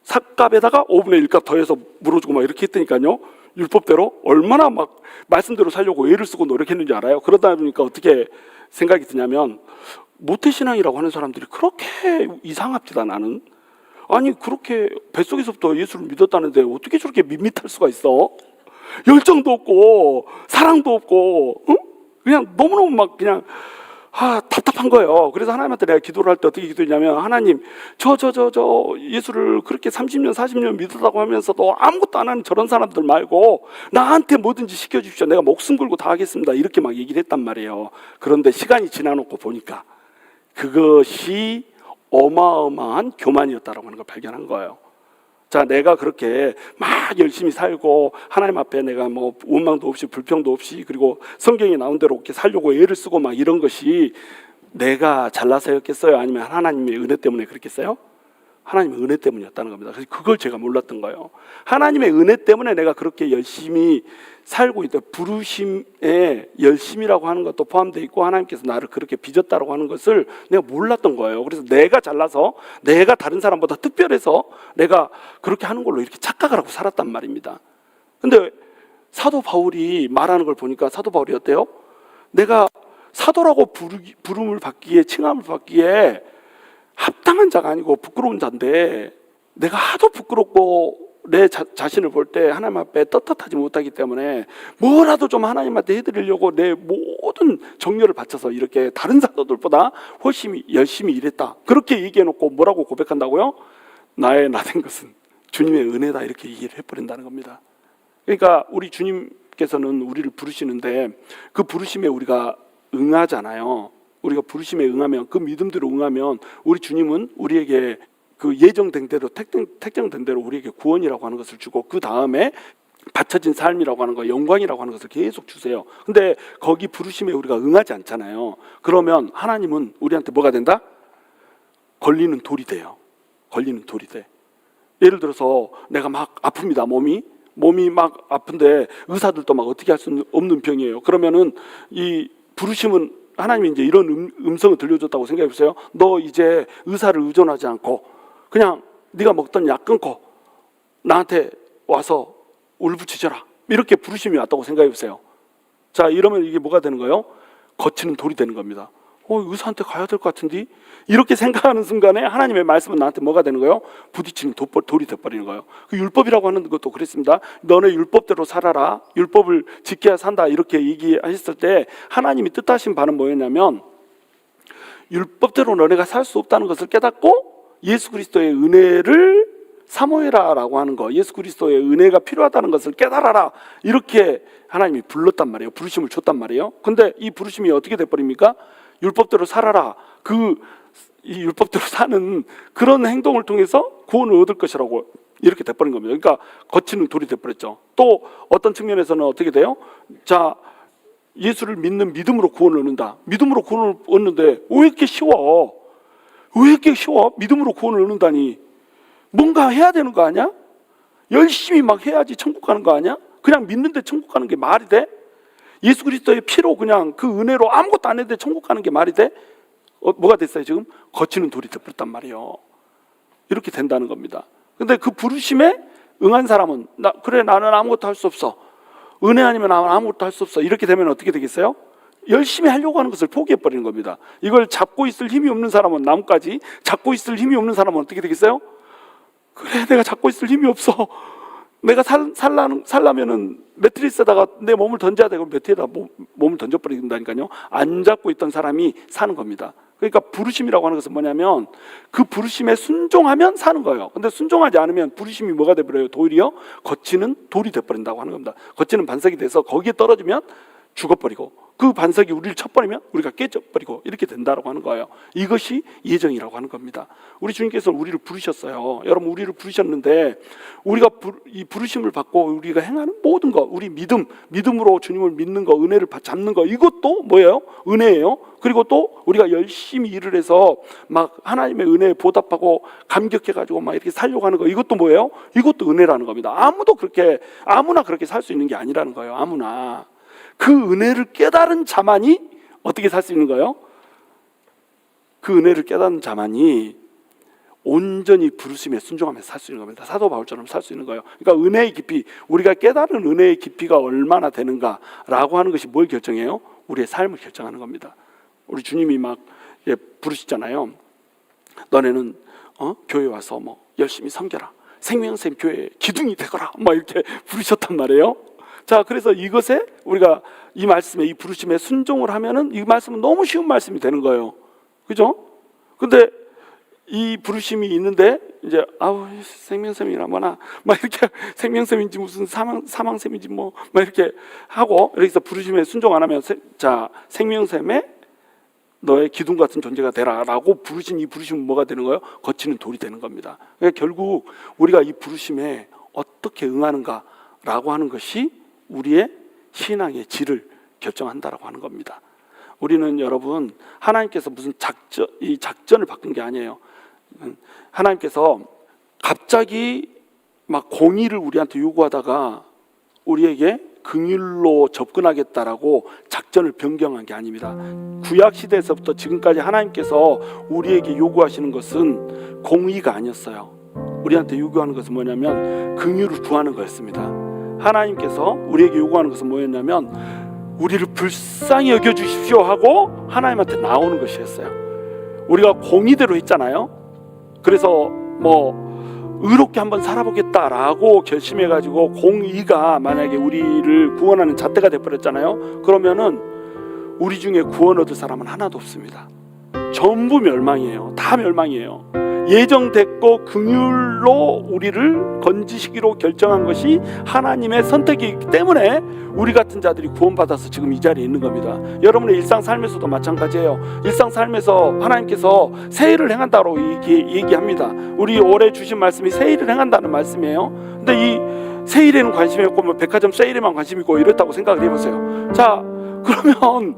삽값에다가 5분의 1 값 더해서 물어주고 막 이렇게 했다니까요. 율법대로 얼마나 막 말씀대로 살려고 애를 쓰고 노력했는지 알아요? 그러다 보니까 어떻게 생각이 드냐면, 모태신앙이라고 하는 사람들이 그렇게 이상합니다. 나는 아니 그렇게 뱃속에서부터 예수를 믿었다는데 어떻게 저렇게 밋밋할 수가 있어? 열정도 없고 사랑도 없고, 응? 그냥 너무너무 막 그냥 답답한 거예요. 그래서 하나님한테 내가 기도를 할 때 어떻게 기도했냐면, 하나님 저 예수를 그렇게 30년 40년 믿었다고 하면서도 아무것도 안 하는 저런 사람들 말고 나한테 뭐든지 시켜주십시오. 내가 목숨 걸고 다 하겠습니다. 이렇게 막 얘기를 했단 말이에요. 그런데 시간이 지나놓고 보니까 그것이 어마어마한 교만이었다라고 하는 걸 발견한 거예요. 자, 내가 그렇게 막 열심히 살고 하나님 앞에 내가 뭐 원망도 없이 불평도 없이, 그리고 성경에 나온 대로 이렇게 살려고 애를 쓰고 막 이런 것이 내가 잘나서였겠어요? 아니면 하나님의 은혜 때문에 그랬겠어요? 하나님의 은혜 때문이었다는 겁니다. 그래서 그걸 제가 몰랐던 거예요. 하나님의 은혜 때문에 내가 그렇게 열심히 살고 있다. 부르심에 열심이라고 하는 것도 포함되어 있고 하나님께서 나를 그렇게 빚었다고 하는 것을 내가 몰랐던 거예요. 그래서 내가 잘나서, 내가 다른 사람보다 특별해서 내가 그렇게 하는 걸로 이렇게 착각을 하고 살았단 말입니다. 근데 사도 바울이 말하는 걸 보니까 사도 바울이 어때요? 내가 사도라고 부름을 받기에, 칭함을 받기에 합당한 자가 아니고 부끄러운 자인데, 내가 하도 부끄럽고 내 자신을 볼 때 하나님 앞에 떳떳하지 못하기 때문에 뭐라도 좀 하나님한테 해드리려고 내 모든 정열을 바쳐서 이렇게 다른 사도들보다 훨씬 열심히 일했다. 그렇게 얘기해놓고 뭐라고 고백한다고요? 나의 나된 것은 주님의 은혜다. 이렇게 얘기를 해버린다는 겁니다. 그러니까 우리 주님께서는 우리를 부르시는데 그 부르심에 우리가 응하잖아요. 우리가 부르심에 응하면, 그 믿음대로 응하면 우리 주님은 우리에게 그 예정된 대로, 택정된 대로 우리에게 구원이라고 하는 것을 주고, 그 다음에 바쳐진 삶이라고 하는 거, 영광이라고 하는 것을 계속 주세요. 근데 거기 부르심에 우리가 응하지 않잖아요. 그러면 하나님은 우리한테 뭐가 된다? 걸리는 돌이 돼요. 걸리는 돌이 돼. 예를 들어서 내가 막 아픕니다. 몸이 막 아픈데 의사들도 막 어떻게 할 수 없는 병이에요. 그러면은 이 부르심은, 하나님이 이제 이런 음성을 들려줬다고 생각해 보세요. 너 이제 의사를 의존하지 않고 그냥 네가 먹던 약 끊고 나한테 와서 울부짖어라. 이렇게 부르심이 왔다고 생각해 보세요. 자, 이러면 이게 뭐가 되는 거예요? 거치는 돌이 되는 겁니다. 의사한테 가야 될 것 같은데? 이렇게 생각하는 순간에 하나님의 말씀은 나한테 뭐가 되는 거예요? 부딪히는 돌이 되어버리는 거예요. 그 율법이라고 하는 것도 그랬습니다. 너네 율법대로 살아라, 율법을 지켜야 산다, 이렇게 얘기하셨을 때 하나님이 뜻하신 바는 뭐였냐면, 율법대로 너네가 살 수 없다는 것을 깨닫고 예수 그리스도의 은혜를 사모해라라고 하는 거, 예수 그리스도의 은혜가 필요하다는 것을 깨달아라, 이렇게 하나님이 불렀단 말이에요. 부르심을 줬단 말이에요. 근데 이 부르심이 어떻게 돼버립니까? 율법대로 살아라, 그 이 율법대로 사는 그런 행동을 통해서 구원을 얻을 것이라고 이렇게 돼버린 겁니다. 그러니까 거치는 돌이 돼버렸죠. 또 어떤 측면에서는 어떻게 돼요? 자, 예수를 믿는 믿음으로 구원을 얻는다. 믿음으로 구원을 얻는데 왜 이렇게 쉬워? 왜 이렇게 쉬워? 믿음으로 구원을 얻는다니. 뭔가 해야 되는 거 아니야? 열심히 막 해야지 천국 가는 거 아니야? 그냥 믿는데 천국 가는 게 말이 돼? 예수 그리스도의 피로 그냥 그 은혜로 아무것도 안 했는데 천국 가는 게 말이 돼? 뭐가 됐어요 지금? 거치는 돌이 돼버렸단 말이에요. 이렇게 된다는 겁니다. 근데 그 부르심에 응한 사람은 그래 나는 아무것도 할 수 없어. 은혜 아니면 나는 아무것도 할 수 없어. 이렇게 되면 어떻게 되겠어요? 열심히 하려고 하는 것을 포기해버리는 겁니다. 이걸 잡고 있을 힘이 없는 사람은 나뭇가지, 잡고 있을 힘이 없는 사람은 어떻게 되겠어요? 그래 내가 잡고 있을 힘이 없어. 내가 살라면은 매트리스에다가 내 몸을 던져야 되고 매트리에다가 몸을 던져버린다니까요. 안 잡고 있던 사람이 사는 겁니다. 그러니까 부르심이라고 하는 것은 뭐냐면 그 부르심에 순종하면 사는 거예요. 근데 순종하지 않으면 부르심이 뭐가 돼버려요? 도리어 거치는 돌이 돼버린다고 하는 겁니다. 거치는 반석이 돼서 거기에 떨어지면 죽어버리고 그 반석이 우리를 쳐버리면 우리가 깨져버리고 이렇게 된다고 하는 거예요. 이것이 예정이라고 하는 겁니다. 우리 주님께서 우리를 부르셨어요. 여러분 우리를 부르셨는데 우리가 이 부르심을 받고 우리가 행하는 모든 것, 우리 믿음으로 주님을 믿는 거, 은혜를 잡는 거, 이것도 뭐예요? 은혜예요. 그리고 또 우리가 열심히 일을 해서 막 하나님의 은혜에 보답하고 감격해가지고 막 이렇게 살려고 하는 거, 이것도 뭐예요? 이것도 은혜라는 겁니다. 아무나 그렇게 살 수 있는 게 아니라는 거예요. 아무나. 그 은혜를 깨달은 자만이 어떻게 살 수 있는 거예요? 그 은혜를 깨달은 자만이 온전히 부르심에 순종하면서 살 수 있는 겁니다. 사도 바울처럼 살 수 있는 거예요. 그러니까 은혜의 깊이, 우리가 깨달은 은혜의 깊이가 얼마나 되는가라고 하는 것이 뭘 결정해요? 우리의 삶을 결정하는 겁니다. 우리 주님이 막 부르시잖아요. 너네는 교회 와서 뭐 열심히 섬겨라. 생명샘 교회의 기둥이 되거라. 막 이렇게 부르셨단 말이에요. 자, 그래서 이것에 우리가 이 말씀에, 이 부르심에 순종을 하면은 이 말씀은 너무 쉬운 말씀이 되는 거예요. 그죠? 근데 이 부르심이 있는데 이제 생명샘이라 뭐나 막 이렇게 생명샘인지 무슨 사망샘인지 뭐 막 이렇게 하고 이렇게 부르심에 순종 안 하면 자, 생명샘에 너의 기둥 같은 존재가 되라라고 부르신 이 부르심은 뭐가 되는 거예요? 거치는 돌이 되는 겁니다. 그러니까 결국 우리가 이 부르심에 어떻게 응하는가라고 하는 것이 우리의 신앙의 질을 결정한다라고 하는 겁니다. 우리는 여러분 하나님께서 무슨 작전을 바꾼 게 아니에요. 하나님께서 갑자기 막 공의를 우리한테 요구하다가 우리에게 긍휼로 접근하겠다라고 작전을 변경한 게 아닙니다. 구약 시대에서부터 지금까지 하나님께서 우리에게 요구하시는 것은 공의가 아니었어요. 우리한테 요구하는 것은 뭐냐면 긍휼을 구하는 거였습니다. 하나님께서 우리에게 요구하는 것은 뭐였냐면 우리를 불쌍히 여겨주십시오 하고 하나님한테 나오는 것이었어요. 우리가 공의대로 했잖아요. 그래서 뭐 의롭게 한번 살아보겠다라고 결심해가지고 공의가 만약에 우리를 구원하는 잣대가 돼버렸잖아요. 그러면은 우리 중에 구원 얻을 사람은 하나도 없습니다. 전부 멸망이에요. 다 멸망이에요. 예정됐고 긍휼로 우리를 건지시기로 결정한 것이 하나님의 선택이기 때문에 우리 같은 자들이 구원받아서 지금 이 자리에 있는 겁니다. 여러분의 일상 삶에서도 마찬가지예요. 일상 삶에서 하나님께서 세일을 행한다고 얘기합니다. 우리 올해 주신 말씀이 세일을 행한다는 말씀이에요. 근데 이 세일에는 관심이 없고 뭐 백화점 세일에만 관심이 있고 이렇다고 생각을 해보세요. 자, 그러면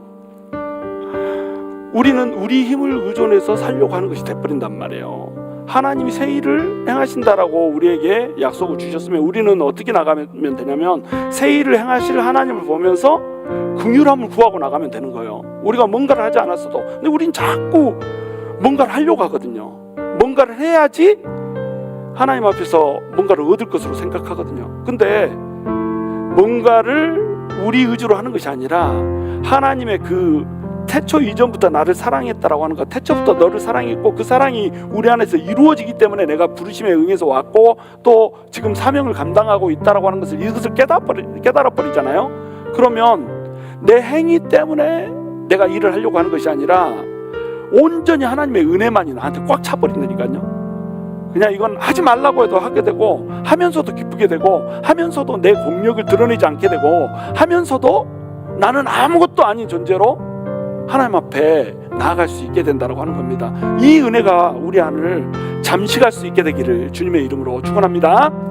우리는 우리 힘을 의존해서 살려고 하는 것이 돼버린단 말이에요. 하나님이 세일을 행하신다라고 우리에게 약속을 주셨으면 우리는 어떻게 나가면 되냐면 세일을 행하실 하나님을 보면서 긍휼함을 구하고 나가면 되는 거예요. 우리가 뭔가를 하지 않았어도. 근데 우린 자꾸 뭔가를 하려고 하거든요. 뭔가를 해야지 하나님 앞에서 뭔가를 얻을 것으로 생각하거든요. 근데 뭔가를 우리 의지로 하는 것이 아니라 하나님의 그 태초 이전부터 나를 사랑했다라고 하는 것, 태초부터 너를 사랑했고 그 사랑이 우리 안에서 이루어지기 때문에 내가 부르심에 응해서 왔고 또 지금 사명을 감당하고 있다라고 하는 것을 이것을 깨달아버리잖아요. 그러면 내 행위 때문에 내가 일을 하려고 하는 것이 아니라 온전히 하나님의 은혜만이 나한테 꽉 차버린다니까요. 그냥 이건 하지 말라고 해도 하게 되고 하면서도 기쁘게 되고 하면서도 내 공력을 드러내지 않게 되고 하면서도 나는 아무것도 아닌 존재로 하나님 앞에 나아갈 수 있게 된다고 하는 겁니다. 이 은혜가 우리 안을 잠시 갈 수 있게 되기를 주님의 이름으로 축원합니다.